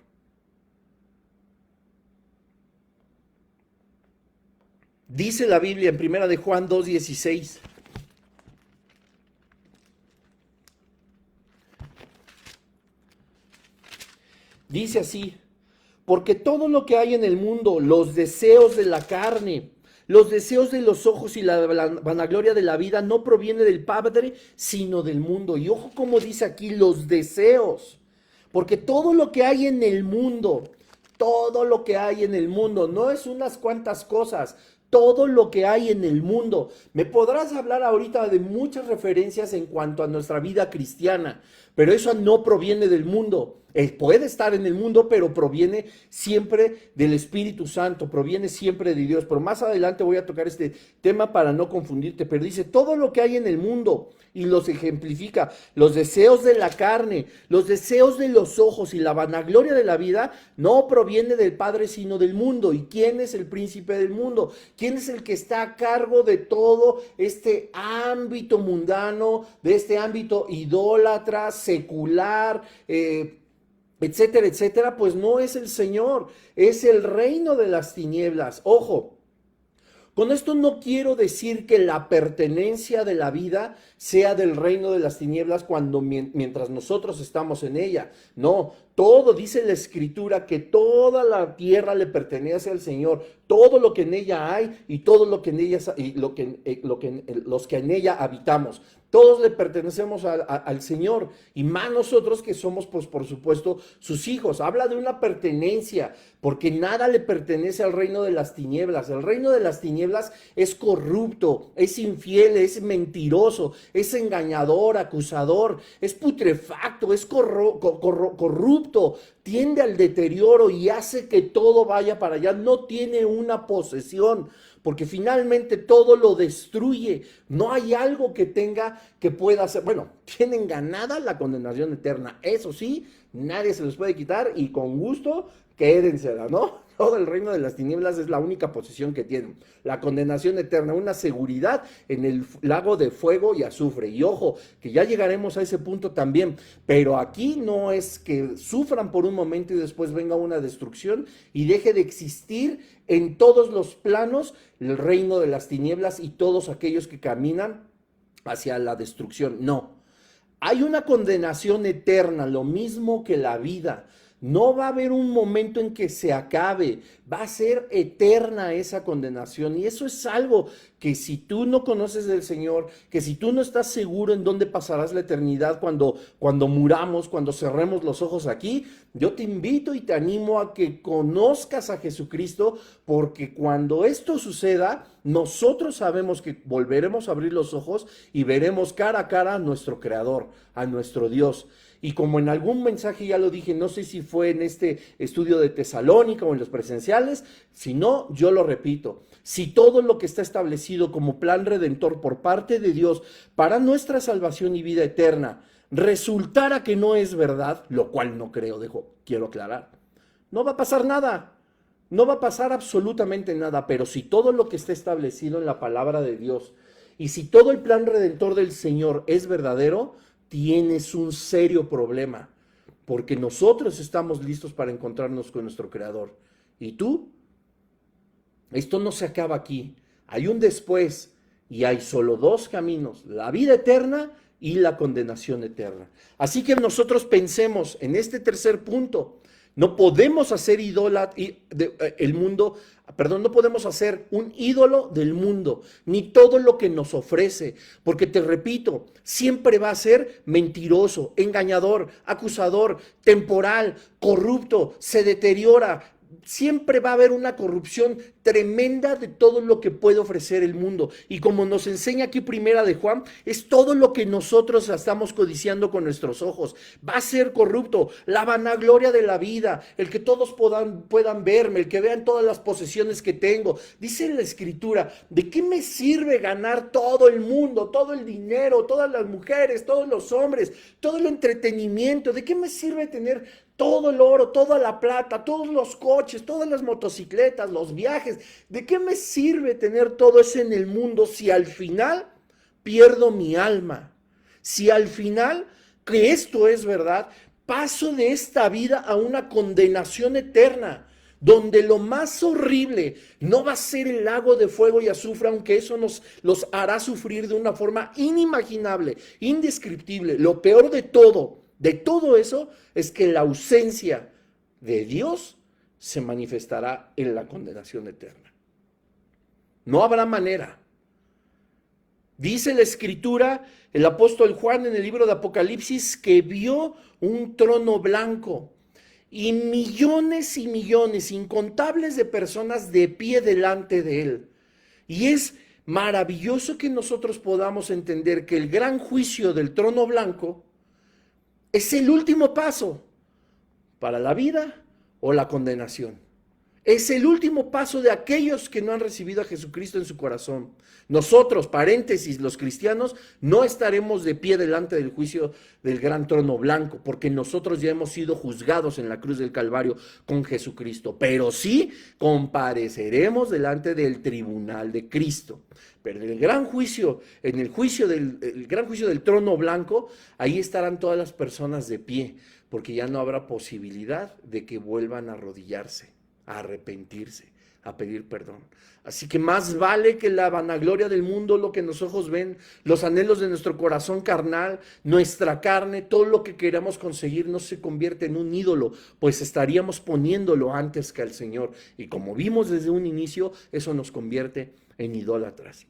Dice la Biblia en primera de Juan 2:16. Dice así: porque todo lo que hay en el mundo, los deseos de la carne, los deseos de los ojos y la vanagloria de la vida no proviene del Padre, sino del mundo. Y ojo como dice aquí, los deseos. Porque todo lo que hay en el mundo, todo lo que hay en el mundo, no es unas cuantas cosas, todo lo que hay en el mundo. Me podrás hablar ahorita de muchas referencias en cuanto a nuestra vida cristiana, pero eso no proviene del mundo. Puede estar en el mundo, pero proviene siempre del Espíritu Santo, proviene siempre de Dios. Pero más adelante voy a tocar este tema para no confundirte, pero dice, todo lo que hay en el mundo, y los ejemplifica, los deseos de la carne, los deseos de los ojos y la vanagloria de la vida, no proviene del Padre, sino del mundo. ¿Y quién es el príncipe del mundo? ¿Quién es el que está a cargo de todo este ámbito mundano, de este ámbito idólatra, secular, etcétera, etcétera? Pues no es el Señor, es el reino de las tinieblas. Ojo, con esto no quiero decir que la pertenencia de la vida sea del reino de las tinieblas mientras nosotros estamos en ella. No, todo dice la Escritura que toda la tierra le pertenece al Señor, todo lo que en ella hay y todo lo que en ella y los que en ella habitamos. Todos le pertenecemos al Señor, y más nosotros que somos, pues por supuesto, sus hijos. Habla de una pertenencia, porque nada le pertenece al reino de las tinieblas. El reino de las tinieblas es corrupto, es infiel, es mentiroso, es engañador, acusador, es putrefacto, es corrupto, tiende al deterioro y hace que todo vaya para allá. No tiene una posesión, porque finalmente todo lo destruye. No hay algo que pueda hacer. Bueno, tienen ganada la condenación eterna. Eso sí, nadie se los puede quitar, y con gusto, quédensela, ¿no? Todo el reino de las tinieblas es la única posesión que tienen. La condenación eterna, una seguridad en el lago de fuego y azufre. Y ojo, que ya llegaremos a ese punto también. Pero aquí no es que sufran por un momento y después venga una destrucción y deje de existir en todos los planos el reino de las tinieblas y todos aquellos que caminan hacia la destrucción. No. Hay una condenación eterna, lo mismo que la vida. No va a haber un momento en que se acabe, va a ser eterna esa condenación. Y eso es algo que si tú no conoces del Señor, que si tú no estás seguro en dónde pasarás la eternidad cuando muramos, cuando cerremos los ojos aquí, yo te invito y te animo a que conozcas a Jesucristo, porque cuando esto suceda, nosotros sabemos que volveremos a abrir los ojos y veremos cara a cara a nuestro Creador, a nuestro Dios. Y como en algún mensaje ya lo dije, no sé si fue en este estudio de Tesalónica o en los presenciales, si no, yo lo repito. Si todo lo que está establecido como plan redentor por parte de Dios para nuestra salvación y vida eterna resultara que no es verdad, lo cual no creo, quiero aclarar, no va a pasar nada. No va a pasar absolutamente nada, pero si todo lo que está establecido en la palabra de Dios y si todo el plan redentor del Señor es verdadero, tienes un serio problema, porque nosotros estamos listos para encontrarnos con nuestro Creador. ¿Y tú? Esto no se acaba aquí. Hay un después, y hay solo dos caminos: la vida eterna y la condenación eterna. Así que nosotros pensemos en este tercer punto. No podemos hacer no podemos hacer un ídolo del mundo, ni todo lo que nos ofrece, porque te repito, siempre va a ser mentiroso, engañador, acusador, temporal, corrupto, se deteriora. Siempre va a haber una corrupción tremenda de todo lo que puede ofrecer el mundo. Y como nos enseña aquí Primera de Juan, es todo lo que nosotros estamos codiciando con nuestros ojos. Va a ser corrupto. La vanagloria de la vida, el que todos puedan verme, el que vean todas las posesiones que tengo. Dice en la Escritura, ¿de qué me sirve ganar todo el mundo, todo el dinero, todas las mujeres, todos los hombres, todo el entretenimiento? ¿De qué me sirve tener todo el oro, toda la plata, todos los coches, todas las motocicletas, los viajes? ¿De qué me sirve tener todo eso en el mundo si al final pierdo mi alma? Si al final, que esto es verdad, paso de esta vida a una condenación eterna, donde lo más horrible no va a ser el lago de fuego y azufre, aunque eso los hará sufrir de una forma inimaginable, indescriptible. Lo peor de todo eso, es que la ausencia de Dios se manifestará en la condenación eterna. No habrá manera. Dice la Escritura, el apóstol Juan en el libro de Apocalipsis, que vio un trono blanco y millones, incontables de personas de pie delante de él. Y es maravilloso que nosotros podamos entender que el gran juicio del trono blanco es el último paso, para la vida o la condenación. Es el último paso de aquellos que no han recibido a Jesucristo en su corazón. Nosotros, paréntesis, los cristianos, no estaremos de pie delante del juicio del gran trono blanco, porque nosotros ya hemos sido juzgados en la cruz del Calvario con Jesucristo, pero sí compareceremos delante del tribunal de Cristo. Pero en el gran juicio, el gran juicio del trono blanco, ahí estarán todas las personas de pie, porque ya no habrá posibilidad de que vuelvan a arrodillarse, a arrepentirse, a pedir perdón. Así que más vale que la vanagloria del mundo, lo que los ojos ven, los anhelos de nuestro corazón carnal, nuestra carne, todo lo que queramos conseguir no se convierte en un ídolo, pues estaríamos poniéndolo antes que al Señor. Y como vimos desde un inicio, eso nos convierte en idólatras.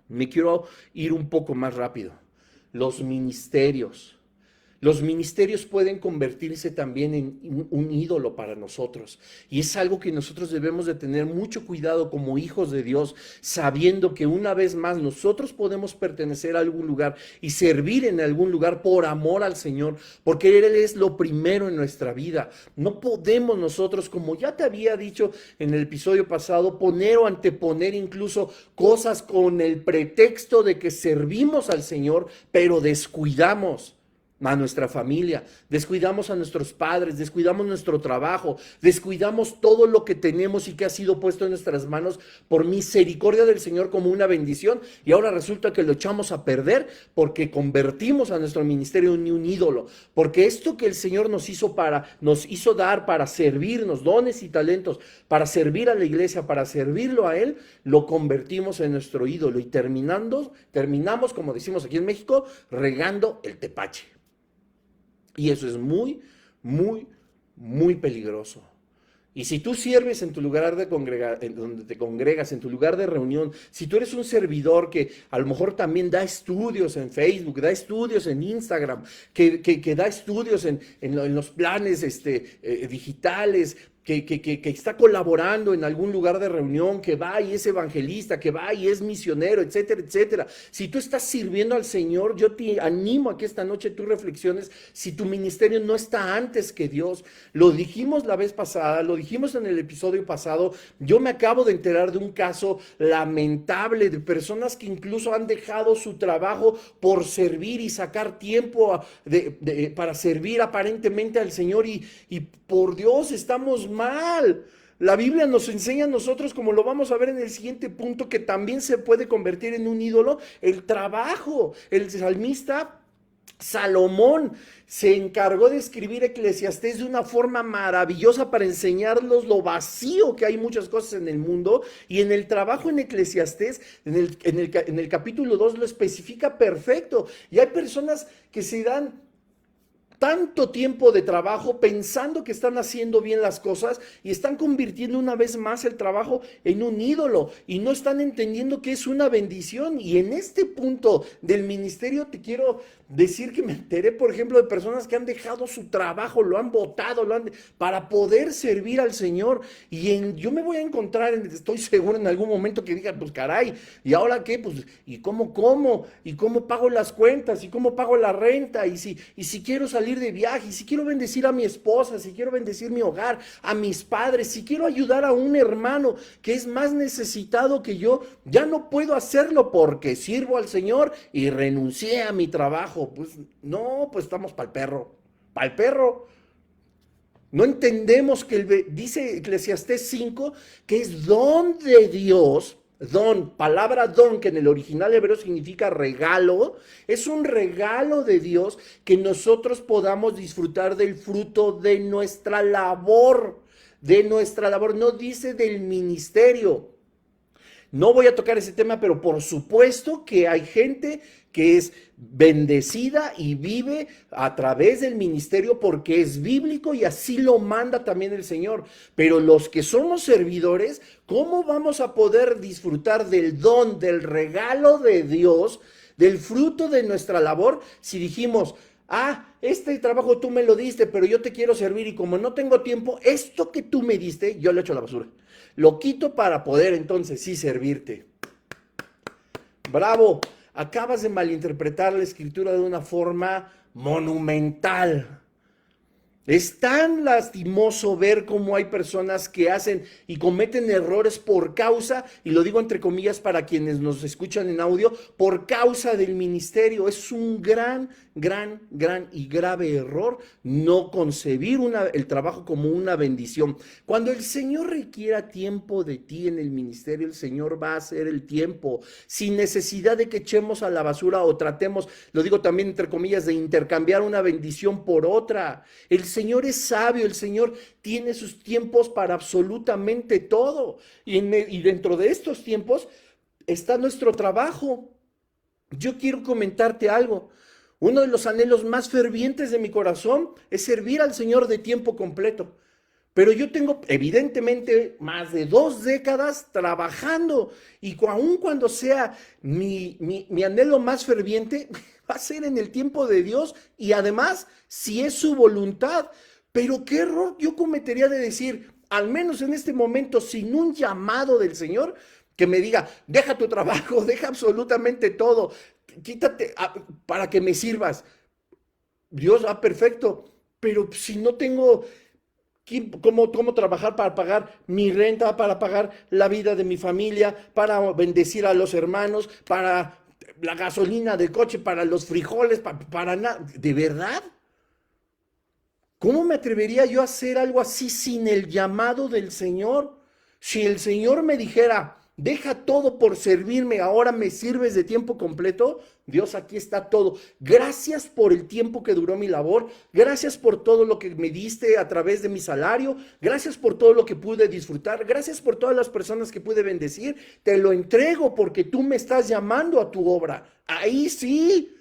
Me quiero ir un poco más rápido. Los ministerios. Los ministerios pueden convertirse también en un ídolo para nosotros. Y es algo que nosotros debemos de tener mucho cuidado como hijos de Dios, sabiendo que una vez más nosotros podemos pertenecer a algún lugar y servir en algún lugar por amor al Señor, porque Él es lo primero en nuestra vida. No podemos nosotros, como ya te había dicho en el episodio pasado, poner o anteponer incluso cosas con el pretexto de que servimos al Señor, pero descuidamos a nuestra familia, descuidamos a nuestros padres, descuidamos nuestro trabajo, descuidamos todo lo que tenemos y que ha sido puesto en nuestras manos por misericordia del Señor como una bendición, y ahora resulta que lo echamos a perder porque convertimos a nuestro ministerio en un ídolo, porque esto que el Señor nos hizo dar para servirnos, dones y talentos, para servir a la iglesia, para servirlo a Él, lo convertimos en nuestro ídolo y terminamos, como decimos aquí en México, regando el tepache. Y eso es muy, muy, muy peligroso. Y si tú sirves en tu lugar de en donde te congregas, en tu lugar de reunión, si tú eres un servidor que a lo mejor también da estudios en Facebook, da estudios en Instagram, que da estudios en los planes digitales, que está colaborando en algún lugar de reunión, que va y es evangelista, que va y es misionero, etcétera, etcétera. Si tú estás sirviendo al Señor, yo te animo a que esta noche tú reflexiones si tu ministerio no está antes que Dios. Lo dijimos la vez pasada, lo dijimos en el episodio pasado. Yo me acabo de enterar de un caso lamentable de personas que incluso han dejado su trabajo por servir y sacar tiempo para servir aparentemente al Señor y por Dios estamos mal. La Biblia nos enseña a nosotros, como lo vamos a ver en el siguiente punto, que también se puede convertir en un ídolo el trabajo. El salmista Salomón se encargó de escribir Eclesiastés de una forma maravillosa para enseñarnos lo vacío que hay muchas cosas en el mundo, y en el trabajo en Eclesiastés, en el capítulo 2 lo especifica perfecto. Y hay personas que se dan tanto tiempo de trabajo pensando que están haciendo bien las cosas y están convirtiendo una vez más el trabajo en un ídolo y no están entendiendo que es una bendición. Y en este punto del ministerio te quiero decir que me enteré, por ejemplo, de personas que han dejado su trabajo, lo han botado, para poder servir al Señor. Y yo me voy a encontrar, estoy seguro, en algún momento que diga, pues caray, ¿y ahora qué? Pues, ¿y cómo como? ¿Y cómo pago las cuentas? ¿Y cómo pago la renta? ¿Y si quiero salir de viaje? ¿Y si quiero bendecir a mi esposa? ¿Si quiero bendecir mi hogar? ¿A mis padres? ¿Si quiero ayudar a un hermano que es más necesitado que yo? Ya no puedo hacerlo porque sirvo al Señor y renuncié a mi trabajo. Pues no, pues estamos para el perro, para el perro. No entendemos que dice Eclesiastés 5 que es don de Dios, don, palabra don, que en el original hebreo significa regalo, es un regalo de Dios que nosotros podamos disfrutar del fruto de nuestra labor, no dice del ministerio. No voy a tocar ese tema, pero por supuesto que hay gente que es bendecida y vive a través del ministerio porque es bíblico y así lo manda también el Señor. Pero los que somos servidores, ¿cómo vamos a poder disfrutar del don, del regalo de Dios, del fruto de nuestra labor, si dijimos, este trabajo tú me lo diste, pero yo te quiero servir y como no tengo tiempo, esto que tú me diste, yo lo echo a la basura. Lo quito para poder entonces sí servirte. Bravo, acabas de malinterpretar la escritura de una forma monumental. Es tan lastimoso ver cómo hay personas que hacen y cometen errores por causa, y lo digo entre comillas para quienes nos escuchan en audio, por causa del ministerio. Es un gran y grave error no concebir el trabajo como una bendición. Cuando el Señor requiera tiempo de ti en el ministerio, el Señor va a hacer el tiempo, sin necesidad de que echemos a la basura o tratemos, lo digo también entre comillas, de intercambiar una bendición por otra. El Señor es sabio, el Señor tiene sus tiempos para absolutamente todo. Y dentro de estos tiempos está nuestro trabajo. Yo quiero comentarte algo. Uno de los anhelos más fervientes de mi corazón es servir al Señor de tiempo completo. Pero yo tengo evidentemente más de 2 décadas trabajando, y aun cuando sea mi anhelo más ferviente, va a ser en el tiempo de Dios y además si es su voluntad. Pero qué error yo cometería de decir, al menos en este momento, sin un llamado del Señor, que me diga, deja tu trabajo, deja absolutamente todo, quítate para que me sirvas. Dios, perfecto, pero si no tengo cómo trabajar para pagar mi renta, para pagar la vida de mi familia, para bendecir a los hermanos, para la gasolina del coche, para los frijoles, para nada, ¿de verdad? ¿Cómo me atrevería yo a hacer algo así sin el llamado del Señor? Si el Señor me dijera, deja todo por servirme, ahora me sirves de tiempo completo, Dios, aquí está todo. Gracias por el tiempo que duró mi labor, gracias por todo lo que me diste a través de mi salario, gracias por todo lo que pude disfrutar, gracias por todas las personas que pude bendecir, te lo entrego porque tú me estás llamando a tu obra. Ahí sí,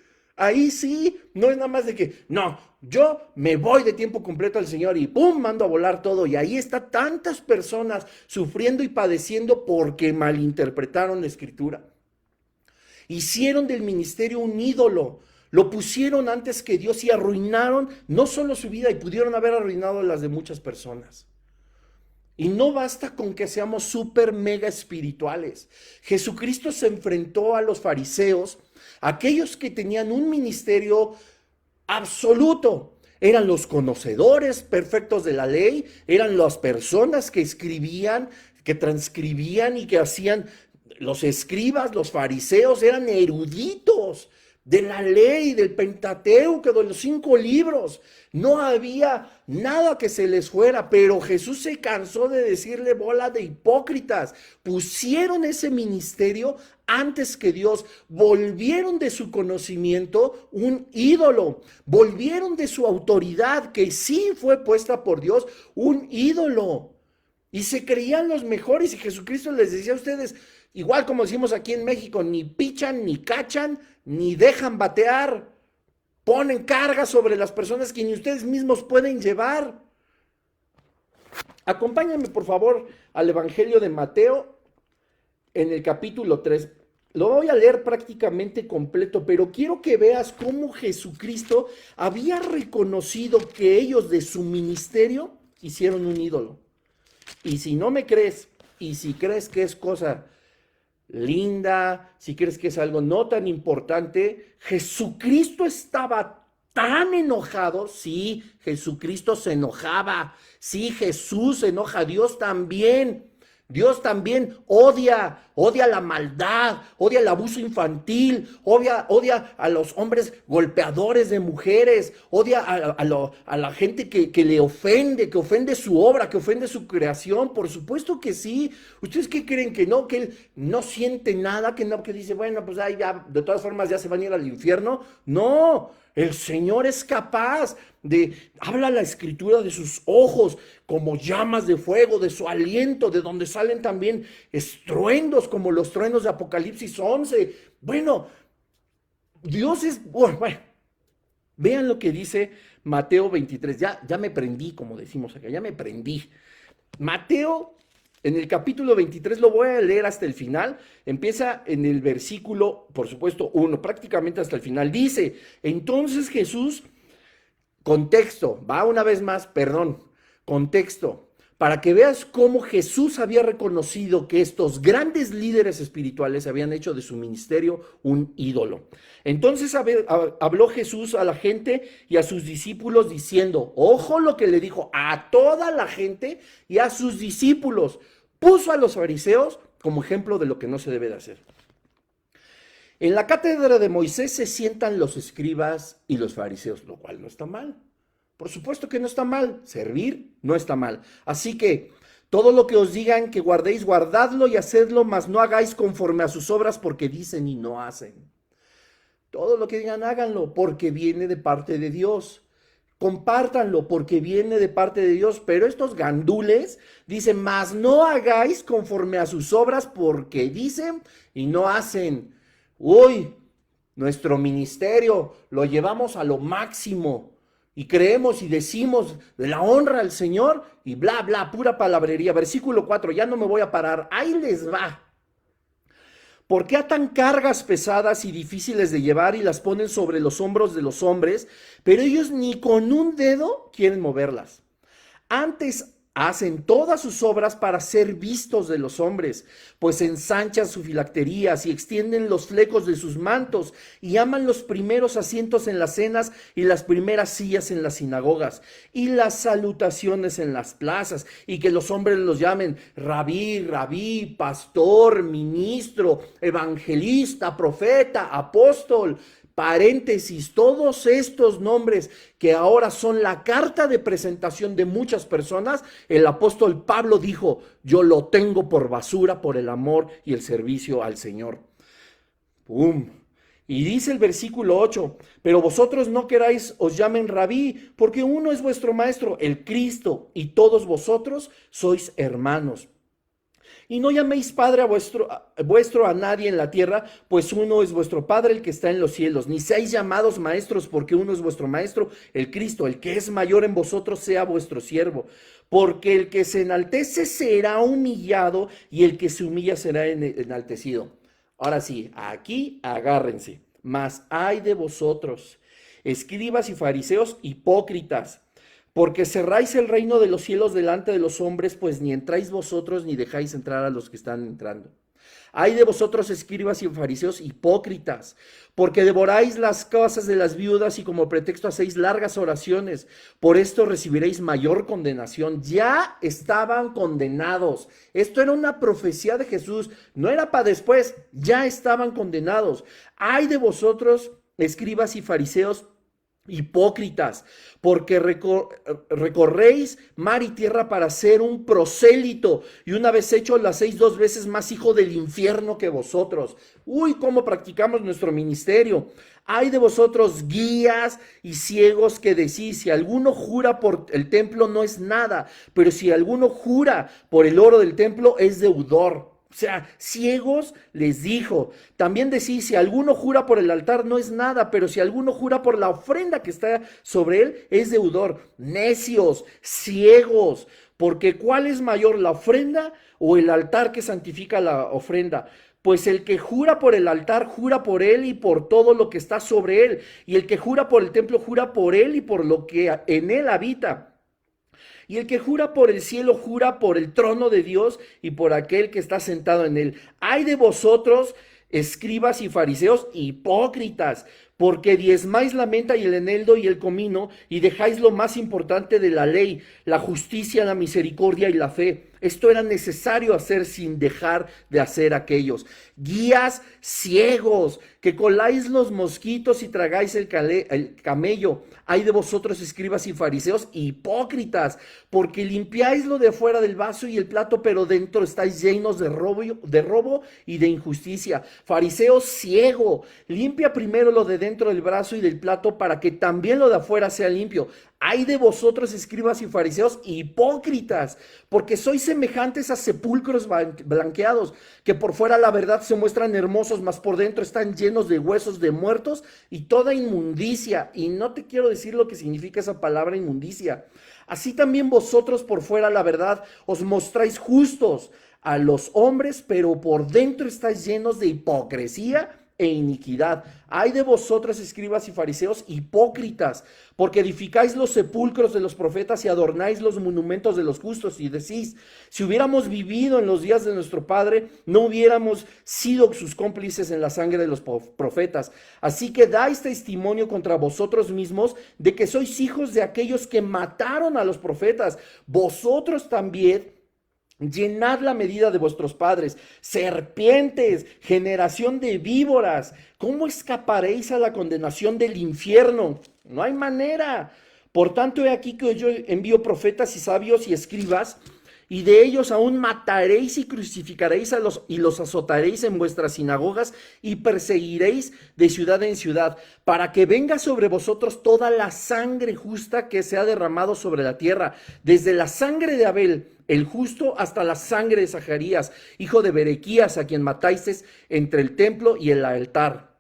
no es nada más de que, no, yo me voy de tiempo completo al Señor y ¡pum! Mando a volar todo. Y ahí está tantas personas sufriendo y padeciendo porque malinterpretaron la Escritura. Hicieron del ministerio un ídolo, lo pusieron antes que Dios y arruinaron no solo su vida, y pudieron haber arruinado las de muchas personas. Y no basta con que seamos súper mega espirituales. Jesucristo se enfrentó a los fariseos, aquellos que tenían un ministerio absoluto. Eran los conocedores perfectos de la ley, eran las personas que escribían, que transcribían y que hacían, los escribas, los fariseos, eran eruditos de la ley, del Pentateuco, de los 5 libros. No había nada que se les fuera, pero Jesús se cansó de decirle bola de hipócritas. Pusieron ese ministerio antes que Dios, volvieron de su conocimiento un ídolo, volvieron de su autoridad, que sí fue puesta por Dios, un ídolo. Y se creían los mejores, y Jesucristo les decía a ustedes, igual como decimos aquí en México, ni pichan, ni cachan, ni dejan batear. Ponen carga sobre las personas que ni ustedes mismos pueden llevar. Acompáñame por favor al Evangelio de Mateo en el capítulo 3. Lo voy a leer prácticamente completo, pero quiero que veas cómo Jesucristo había reconocido que ellos de su ministerio hicieron un ídolo. Y si no me crees, y si crees que es cosa linda, si crees que es algo no tan importante, Jesucristo estaba tan enojado. Sí, Jesucristo se enojaba. Sí, Jesús se enoja. Dios también odia la maldad, odia el abuso infantil, odia a los hombres golpeadores de mujeres, odia a la gente que le ofende, que ofende su obra, que ofende su creación. Por supuesto que sí. ¿Ustedes qué creen? Que no, que él no siente nada, que no, que dice, bueno, pues ahí ya, de todas formas ya se van a ir al infierno. No, el Señor es capaz habla la Escritura de sus ojos como llamas de fuego, de su aliento, de donde salen también estruendos como los truenos de Apocalipsis 11. Bueno, Dios es, bueno, vean lo que dice Mateo 23, ya me prendí, como decimos acá, ya me prendí. Mateo, en el capítulo 23, lo voy a leer hasta el final, empieza en el versículo, por supuesto, 1, prácticamente hasta el final. Dice, entonces Jesús, contexto, va una vez más, perdón, contexto. para que veas cómo Jesús había reconocido que estos grandes líderes espirituales habían hecho de su ministerio un ídolo. Entonces habló Jesús a la gente y a sus discípulos diciendo, ojo lo que le dijo a toda la gente y a sus discípulos. Puso a los fariseos como ejemplo de lo que no se debe de hacer. En la cátedra de Moisés se sientan los escribas y los fariseos, lo cual no está mal. Por supuesto que no está mal, servir no está mal. Así que todo lo que os digan que guardéis, guardadlo y hacedlo, mas no hagáis conforme a sus obras porque dicen y no hacen. Todo lo que digan háganlo porque viene de parte de Dios. Compártanlo porque viene de parte de Dios, pero estos gandules dicen, mas no hagáis conforme a sus obras porque dicen y no hacen. Uy, nuestro ministerio lo llevamos a lo máximo. Y creemos y decimos de la honra al Señor y bla, bla, pura palabrería. Versículo 4, ya no me voy a parar, ahí les va. ¿Por qué atan cargas pesadas y difíciles de llevar y las ponen sobre los hombros de los hombres, pero ellos ni con un dedo quieren moverlas? Antes hacen todas sus obras para ser vistos de los hombres, pues ensanchan sus filacterías y extienden los flecos de sus mantos y aman los primeros asientos en las cenas y las primeras sillas en las sinagogas y las salutaciones en las plazas y que los hombres los llamen rabí, rabí, pastor, ministro, evangelista, profeta, apóstol. Paréntesis, todos estos nombres que ahora son la carta de presentación de muchas personas, el apóstol Pablo dijo, yo lo tengo por basura por el amor y el servicio al Señor. ¡Pum! Y dice el versículo 8, pero vosotros no queráis os llamen rabí, porque uno es vuestro maestro, el Cristo, y todos vosotros sois hermanos. Y no llaméis padre a vuestro a nadie en la tierra, pues uno es vuestro Padre, el que está en los cielos. Ni seáis llamados maestros, porque uno es vuestro maestro, el Cristo. El que es mayor en vosotros sea vuestro siervo. Porque el que se enaltece será humillado, y el que se humilla será enaltecido. Ahora sí, aquí agárrense. Mas ay de vosotros, escribas y fariseos hipócritas, porque cerráis el reino de los cielos delante de los hombres, pues ni entráis vosotros ni dejáis entrar a los que están entrando. Ay de vosotros, escribas y fariseos hipócritas, porque devoráis las casas de las viudas y como pretexto hacéis largas oraciones. Por esto recibiréis mayor condenación. Ya estaban condenados. Esto era una profecía de Jesús. No era para después. Ya estaban condenados. Ay de vosotros, escribas y fariseos hipócritas, porque recorréis mar y tierra para ser un prosélito, y una vez hecho lo hacéis 2 veces más hijo del infierno que vosotros. Uy, cómo practicamos nuestro ministerio. Ay de vosotros, guías y ciegos, que decís, si alguno jura por el templo no es nada, pero si alguno jura por el oro del templo es deudor. O sea, ciegos les dijo. También decís, si alguno jura por el altar no es nada, pero si alguno jura por la ofrenda que está sobre él es deudor. Necios, ciegos, porque ¿cuál es mayor, la ofrenda o el altar que santifica la ofrenda? Pues el que jura por el altar, jura por él y por todo lo que está sobre él. Y el que jura por el templo, jura por él y por lo que en él habita. Y el que jura por el cielo, jura por el trono de Dios y por aquel que está sentado en él. Ay de vosotros, escribas y fariseos hipócritas, porque diezmáis la menta y el eneldo y el comino, y dejáis lo más importante de la ley, la justicia, la misericordia y la fe. Esto era necesario hacer sin dejar de hacer aquellos. Guías ciegos, que coláis los mosquitos y tragáis el camello. Ay de vosotros, escribas y fariseos hipócritas, porque limpiáis lo de fuera del vaso y el plato, pero dentro estáis llenos de robo y de injusticia. Fariseo ciego, limpia primero lo de dentro del brazo y del plato, para que también lo de afuera sea limpio. Ay de vosotros, escribas y fariseos hipócritas, porque sois semejantes a sepulcros blanqueados, que por fuera la verdad se muestran hermosos, mas por dentro están llenos de huesos de muertos y toda inmundicia. Y no te quiero decir lo que significa esa palabra inmundicia. Así también vosotros por fuera la verdad os mostráis justos a los hombres, pero por dentro estáis llenos de hipocresía e iniquidad. Ay de vosotros, escribas y fariseos, hipócritas, porque edificáis los sepulcros de los profetas y adornáis los monumentos de los justos, y decís, si hubiéramos vivido en los días de nuestro Padre, no hubiéramos sido sus cómplices en la sangre de los profetas. Así que dais testimonio contra vosotros mismos de que sois hijos de aquellos que mataron a los profetas. Vosotros también llenad la medida de vuestros padres, serpientes, generación de víboras. ¿Cómo escaparéis a la condenación del infierno? No hay manera. Por tanto, he aquí que yo envío profetas y sabios y escribas, y de ellos aún mataréis y crucificaréis y los azotaréis en vuestras sinagogas y perseguiréis de ciudad en ciudad, para que venga sobre vosotros toda la sangre justa que se ha derramado sobre la tierra, desde la sangre de Abel, el justo, hasta la sangre de Zacarías, hijo de Berequías, a quien matasteis entre el templo y el altar.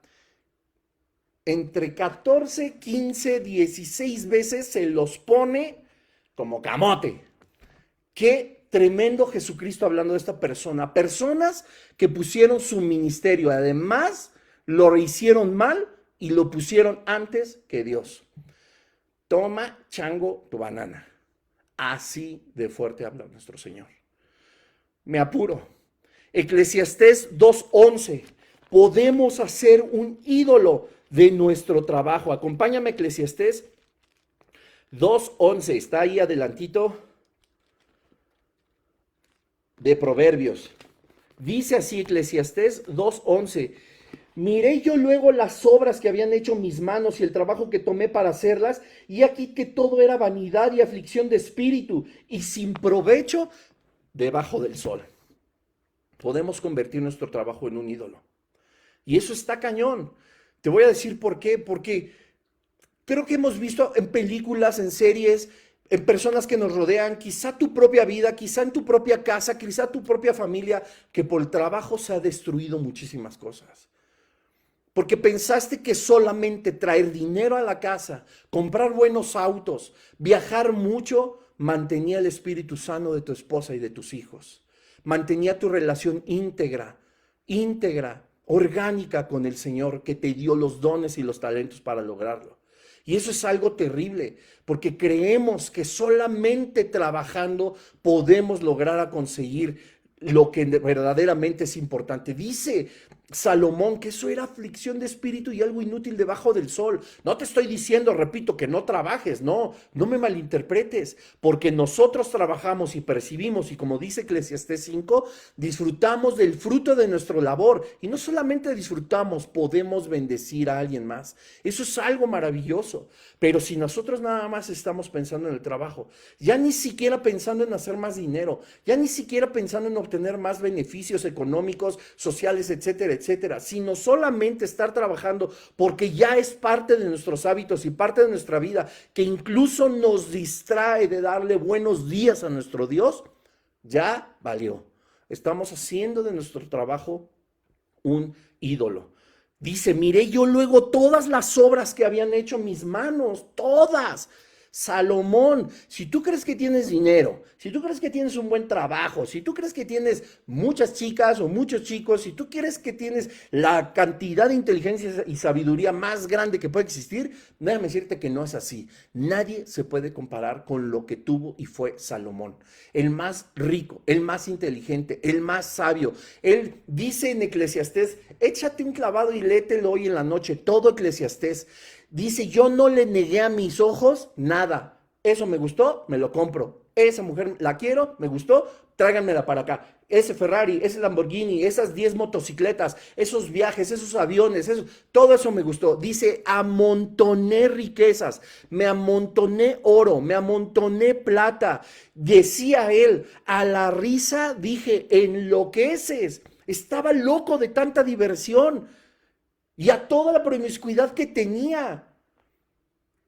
Entre 14, 15, 16 veces se los pone como camote. Qué tremendo Jesucristo hablando de esta persona. Personas que pusieron su ministerio, además lo hicieron mal y lo pusieron antes que Dios. Toma, chango, tu banana. Así de fuerte habla nuestro Señor. Me apuro. Eclesiastés 2:11. Podemos hacer un ídolo de nuestro trabajo. Acompáñame, Eclesiastés 2:11. Está ahí adelantito de Proverbios. Dice así Eclesiastés 2:11. Miré yo luego las obras que habían hecho mis manos y el trabajo que tomé para hacerlas, y aquí que todo era vanidad y aflicción de espíritu, y sin provecho debajo del sol. Podemos convertir nuestro trabajo en un ídolo. Y eso está cañón. Te voy a decir por qué. Porque creo que hemos visto en películas, en series, en personas que nos rodean, quizá tu propia vida, quizá en tu propia casa, quizá tu propia familia, que por el trabajo se ha destruido muchísimas cosas. Porque pensaste que solamente traer dinero a la casa, comprar buenos autos, viajar mucho, mantenía el espíritu sano de tu esposa y de tus hijos. Mantenía tu relación íntegra, orgánica con el Señor, que te dio los dones y los talentos para lograrlo. Y eso es algo terrible, porque creemos que solamente trabajando podemos lograr a conseguir lo que verdaderamente es importante. Dice Salomón que eso era aflicción de espíritu y algo inútil debajo del sol. No te estoy diciendo, repito, que no trabajes, no me malinterpretes, porque nosotros trabajamos y percibimos, y como dice Eclesiastés 5, disfrutamos del fruto de nuestra labor, y no solamente disfrutamos, podemos bendecir a alguien más. Eso es algo maravilloso. Pero si nosotros nada más estamos pensando en el trabajo, ya ni siquiera pensando en hacer más dinero, ya ni siquiera pensando en obtener más beneficios económicos, sociales, etcétera, etcétera, sino solamente estar trabajando porque ya es parte de nuestros hábitos y parte de nuestra vida, que incluso nos distrae de darle buenos días a nuestro Dios, ya valió. Estamos haciendo de nuestro trabajo un ídolo. Dice, miré yo luego todas las obras que habían hecho mis manos, todas. Salomón, si tú crees que tienes dinero, si tú crees que tienes un buen trabajo, si tú crees que tienes muchas chicas o muchos chicos, si tú crees que tienes la cantidad de inteligencia y sabiduría más grande que puede existir, déjame decirte que no es así. Nadie se puede comparar con lo que tuvo y fue Salomón, el más rico, el más inteligente, el más sabio. Él dice en Eclesiastés, échate un clavado y léetelo hoy en la noche, todo Eclesiastés. Dice, yo no le negué a mis ojos nada. Eso me gustó, me lo compro. Esa mujer la quiero, me gustó, tráiganmela para acá. Ese Ferrari, ese Lamborghini, esas 10 motocicletas, esos viajes, esos aviones, todo eso me gustó. Dice, amontoné riquezas, me amontoné oro, me amontoné plata. Decía él, a la risa dije, enloqueces. Estaba loco de tanta diversión y a toda la promiscuidad que tenía.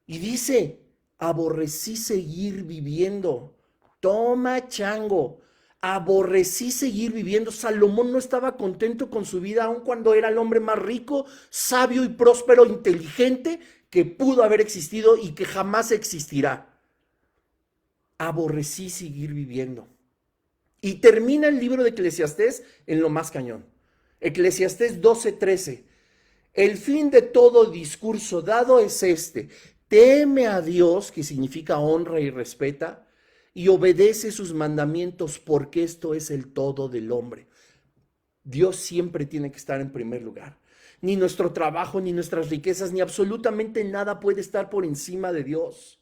Y dice, aborrecí seguir viviendo. Toma, chango, aborrecí seguir viviendo. Salomón no estaba contento con su vida, aun cuando era el hombre más rico, sabio y próspero, inteligente que pudo haber existido y que jamás existirá. Aborrecí seguir viviendo. Y termina el libro de Eclesiastés en lo más cañón. Eclesiastés 12:13. El fin de todo discurso dado es este: teme a Dios, que significa honra y respeta, y obedece sus mandamientos, porque esto es el todo del hombre. Dios siempre tiene que estar en primer lugar. Ni nuestro trabajo, ni nuestras riquezas, ni absolutamente nada puede estar por encima de Dios.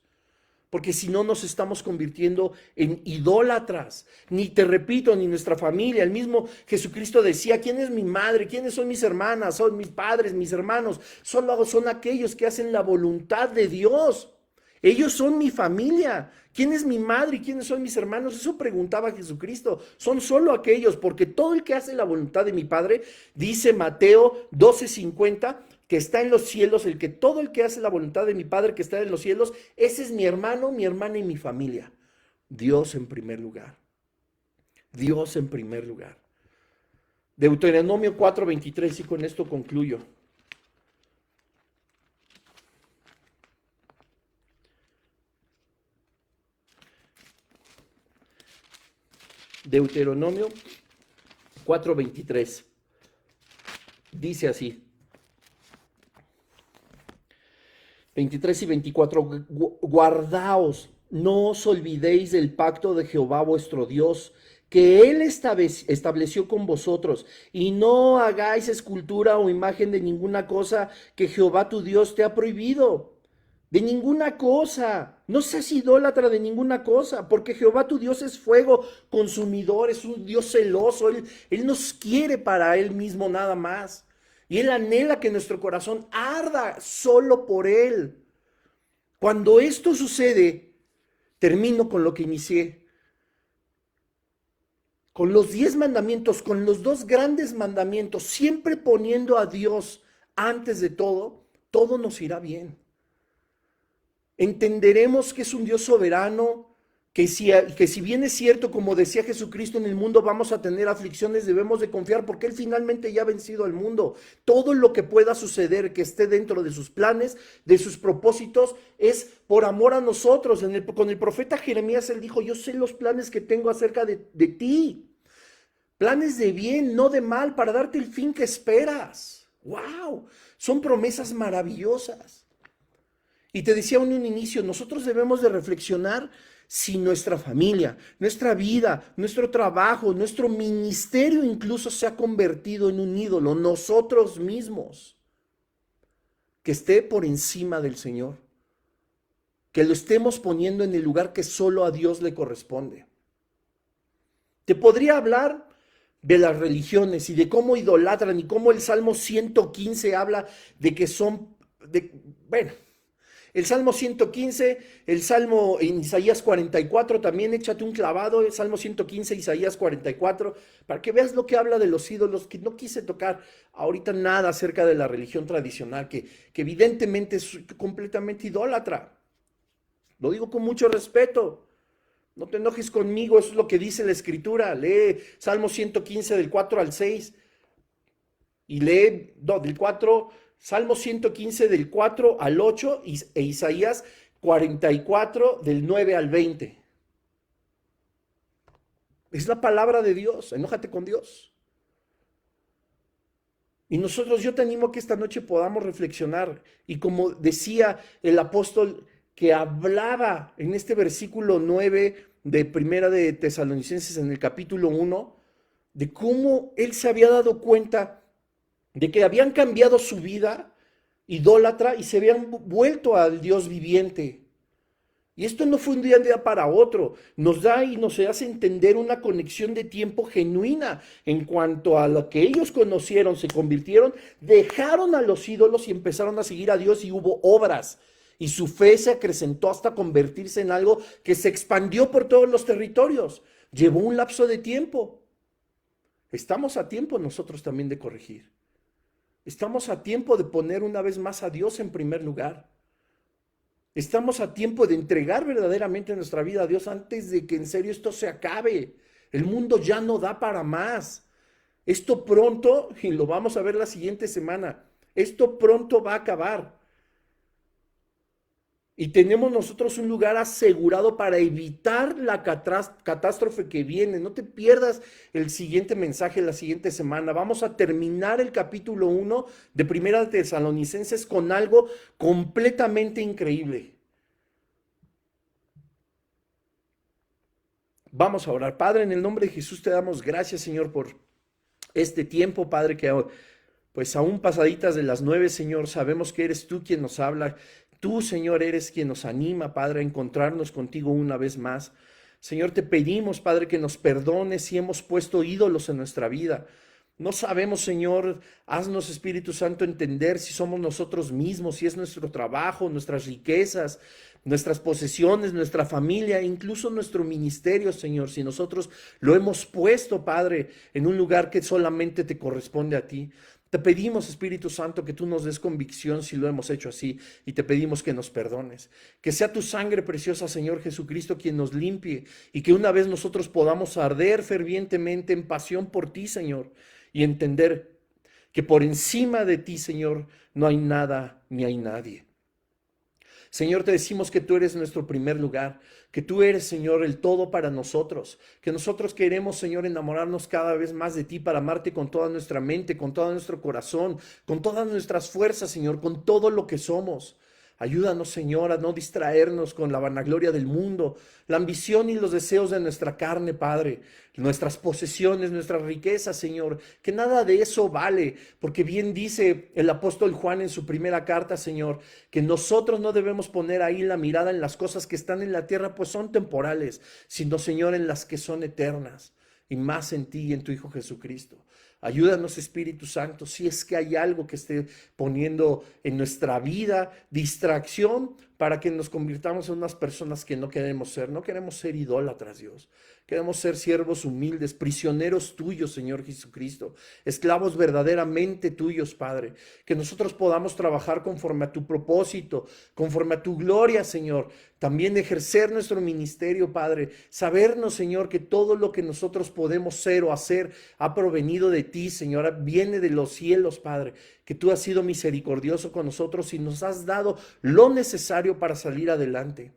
Porque si no nos estamos convirtiendo en idólatras. Ni te repito, ni nuestra familia. El mismo Jesucristo decía: ¿quién es mi madre? ¿Quiénes son mis hermanas? Son mis padres, mis hermanos. Solo son aquellos que hacen la voluntad de Dios. Ellos son mi familia. ¿Quién es mi madre y quiénes son mis hermanos? Eso preguntaba Jesucristo. Son solo aquellos, porque todo el que hace la voluntad de mi Padre, dice Mateo 12:50, que está en los cielos, todo el que hace la voluntad de mi Padre que está en los cielos, ese es mi hermano, mi hermana y mi familia. Dios en primer lugar. Dios en primer lugar. Deuteronomio 4:23, y con esto concluyo. Deuteronomio 4:23. Dice así: 23 y 24, guardaos, no os olvidéis del pacto de Jehová vuestro Dios, que Él estableció con vosotros, y no hagáis escultura o imagen de ninguna cosa que Jehová tu Dios te ha prohibido. De ninguna cosa, no seas idólatra de ninguna cosa, porque Jehová tu Dios es fuego consumidor, es un Dios celoso, Él nos quiere para Él mismo nada más. Y Él anhela que nuestro corazón arda solo por Él. Cuando esto sucede, termino con lo que inicié. Con los 10 mandamientos, con los 2 grandes mandamientos, siempre poniendo a Dios antes de todo, todo nos irá bien. Entenderemos que es un Dios soberano, que si bien es cierto, como decía Jesucristo, en el mundo vamos a tener aflicciones, debemos de confiar porque Él finalmente ya ha vencido al mundo. Todo lo que pueda suceder, que esté dentro de sus planes, de sus propósitos, es por amor a nosotros. Con el profeta Jeremías Él dijo: yo sé los planes que tengo acerca de ti. Planes de bien, no de mal, para darte el fin que esperas. ¡Wow! Son promesas maravillosas. Y te decía en un inicio, nosotros debemos de reflexionar si nuestra familia, nuestra vida, nuestro trabajo, nuestro ministerio incluso se ha convertido en un ídolo, nosotros mismos, que esté por encima del Señor, que lo estemos poniendo en el lugar que solo a Dios le corresponde. Te podría hablar de las religiones y de cómo idolatran y cómo el Salmo 115 habla de que son, bueno, el Salmo 115, el Salmo en Isaías 44, también échate un clavado, el Salmo 115, Isaías 44, para que veas lo que habla de los ídolos, que no quise tocar ahorita nada acerca de la religión tradicional, que evidentemente es completamente idólatra. Lo digo con mucho respeto. No te enojes conmigo, eso es lo que dice la Escritura. Lee Salmo 115 del 4 al 6 y lee, del 4... Salmo 115 del 4 al 8 e Isaías 44 del 9 al 20. Es la palabra de Dios, enójate con Dios. Y nosotros, yo te animo a que esta noche podamos reflexionar. Y como decía el apóstol que hablaba en este versículo 9 de Primera de Tesalonicenses en el capítulo 1, de cómo él se había dado cuenta de que habían cambiado su vida idólatra y se habían vuelto al Dios viviente. Y esto no fue un día para otro, nos da y nos hace entender una conexión de tiempo genuina en cuanto a lo que ellos conocieron, se convirtieron, dejaron a los ídolos y empezaron a seguir a Dios, y hubo obras. Y su fe se acrecentó hasta convertirse en algo que se expandió por todos los territorios. Llevó un lapso de tiempo. Estamos a tiempo nosotros también de corregir. Estamos a tiempo de poner una vez más a Dios en primer lugar. Estamos a tiempo de entregar verdaderamente nuestra vida a Dios antes de que en serio esto se acabe. El mundo ya no da para más. Esto pronto, y lo vamos a ver la siguiente semana, esto pronto va a acabar. Y tenemos nosotros un lugar asegurado para evitar la catástrofe que viene. No te pierdas el siguiente mensaje la siguiente semana. Vamos a terminar el capítulo 1 de Primera de Tesalonicenses con algo completamente increíble. Vamos a orar. Padre, en el nombre de Jesús te damos gracias, Señor, por este tiempo, Padre, que pues aún pasaditas de las 9, Señor, sabemos que eres tú quien nos habla. Tú, Señor, eres quien nos anima, Padre, a encontrarnos contigo una vez más. Señor, te pedimos, Padre, que nos perdones si hemos puesto ídolos en nuestra vida. No sabemos, Señor, haznos, Espíritu Santo, entender si somos nosotros mismos, si es nuestro trabajo, nuestras riquezas, nuestras posesiones, nuestra familia, incluso nuestro ministerio, Señor, si nosotros lo hemos puesto, Padre, en un lugar que solamente te corresponde a ti. Te pedimos, Espíritu Santo, que tú nos des convicción si lo hemos hecho así, y te pedimos que nos perdones. Que sea tu sangre preciosa, Señor Jesucristo, quien nos limpie, y que una vez nosotros podamos arder fervientemente en pasión por ti, Señor, y entender que por encima de ti, Señor, no hay nada ni hay nadie. Señor, te decimos que tú eres nuestro primer lugar, que tú eres, Señor, el todo para nosotros, que nosotros queremos, Señor, enamorarnos cada vez más de ti para amarte con toda nuestra mente, con todo nuestro corazón, con todas nuestras fuerzas, Señor, con todo lo que somos. Ayúdanos, Señor, a no distraernos con la vanagloria del mundo, la ambición y los deseos de nuestra carne, Padre, nuestras posesiones, nuestras riquezas, Señor, que nada de eso vale, porque bien dice el apóstol Juan en su primera carta, Señor, que nosotros no debemos poner ahí la mirada en las cosas que están en la tierra, pues son temporales, sino, Señor, en las que son eternas, y más en ti y en tu Hijo Jesucristo. Ayúdanos, Espíritu Santo, si es que hay algo que esté poniendo en nuestra vida distracción para que nos convirtamos en unas personas que no queremos ser. No queremos ser idólatras, Dios. Queremos ser siervos humildes, prisioneros tuyos, Señor Jesucristo, esclavos verdaderamente tuyos, Padre. Que nosotros podamos trabajar conforme a tu propósito, conforme a tu gloria, Señor. También ejercer nuestro ministerio, Padre. Sabernos, Señor, que todo lo que nosotros podemos ser o hacer ha provenido de ti, Señor. Viene de los cielos, Padre. Que tú has sido misericordioso con nosotros y nos has dado lo necesario para salir adelante.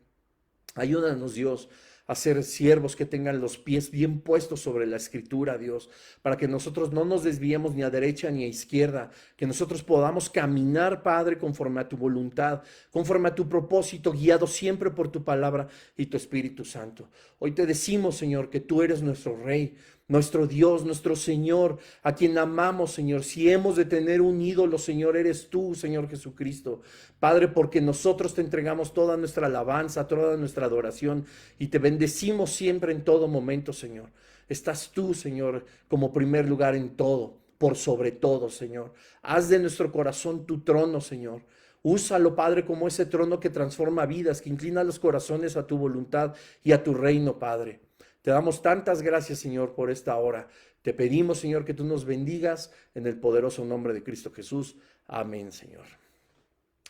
Ayúdanos, Dios, a ser siervos que tengan los pies bien puestos sobre la escritura, Dios, para que nosotros no nos desviemos ni a derecha ni a izquierda, que nosotros podamos caminar, Padre, conforme a tu voluntad, conforme a tu propósito, guiado siempre por tu palabra y tu Espíritu Santo. Hoy te decimos, Señor, que tú eres nuestro Rey, nuestro Dios, nuestro Señor, a quien amamos, Señor. Si hemos de tener un ídolo, Señor, eres tú, Señor Jesucristo. Padre, porque nosotros te entregamos toda nuestra alabanza, toda nuestra adoración y te bendecimos siempre en todo momento, Señor. Estás tú, Señor, como primer lugar en todo, por sobre todo, Señor. Haz de nuestro corazón tu trono, Señor. Úsalo, Padre, como ese trono que transforma vidas, que inclina los corazones a tu voluntad y a tu reino, Padre. Te damos tantas gracias, Señor, por esta hora. Te pedimos, Señor, que tú nos bendigas en el poderoso nombre de Cristo Jesús. Amén, Señor.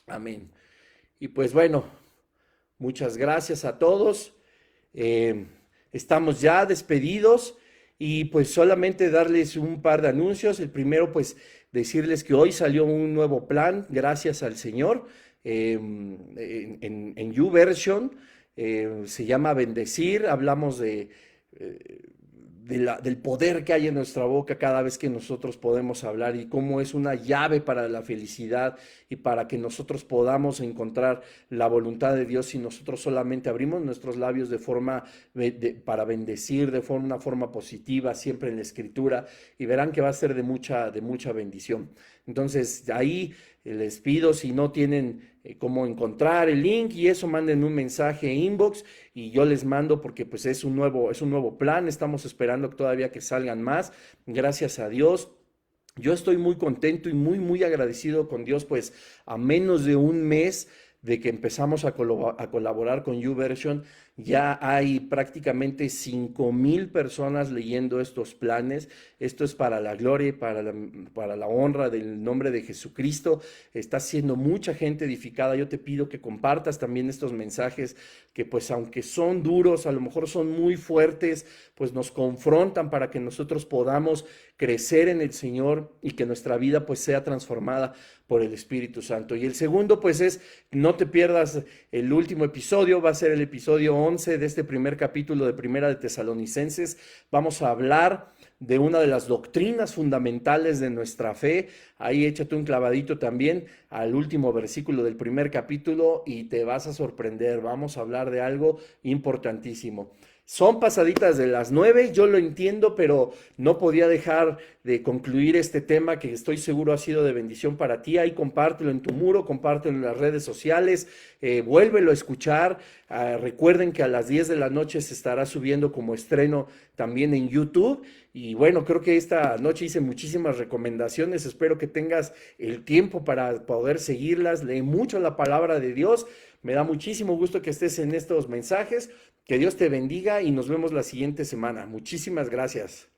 Amén. Y pues bueno, muchas gracias a todos. Estamos ya despedidos y pues solamente darles un par de anuncios. El primero, pues decirles que hoy salió un nuevo plan, gracias al Señor, en YouVersion. Se llama Bendecir. Hablamos del poder que hay en nuestra boca cada vez que nosotros podemos hablar y cómo es una llave para la felicidad y para que nosotros podamos encontrar la voluntad de Dios si nosotros solamente abrimos nuestros labios para bendecir de una forma positiva, siempre en la escritura, y verán que va a ser de mucha bendición. Entonces, ahí les pido, si no tienen cómo encontrar el link y eso, manden un mensaje inbox y yo les mando, porque pues es un nuevo plan. Estamos esperando todavía que salgan más, gracias a Dios. Yo estoy muy contento y muy agradecido con Dios, pues a menos de un mes de que empezamos a colaborar con YouVersion, Ya hay prácticamente 5,000 personas leyendo estos planes. Esto es para la gloria y para la honra del nombre de Jesucristo. Está siendo mucha gente edificada. Yo te pido que compartas también estos mensajes que pues aunque son duros, a lo mejor son muy fuertes, pues nos confrontan para que nosotros podamos crecer en el Señor y que nuestra vida pues sea transformada por el Espíritu Santo. Y el segundo pues es, no te pierdas el último episodio, va a ser el episodio 11 de este primer capítulo de Primera de Tesalonicenses. Vamos a hablar de una de las doctrinas fundamentales de nuestra fe. Ahí échate un clavadito también al último versículo del primer capítulo y te vas a sorprender. Vamos a hablar de algo importantísimo. Son pasaditas de las 9, yo lo entiendo, pero no podía dejar de concluir este tema que estoy seguro ha sido de bendición para ti. Ahí compártelo en tu muro, compártelo en las redes sociales, vuélvelo a escuchar. Recuerden que a las 10 de la noche se estará subiendo como estreno también en YouTube. Y bueno, creo que esta noche hice muchísimas recomendaciones. Espero que tengas el tiempo para poder seguirlas. Lee mucho la palabra de Dios. Me da muchísimo gusto que estés en estos mensajes. Que Dios te bendiga y nos vemos la siguiente semana. Muchísimas gracias.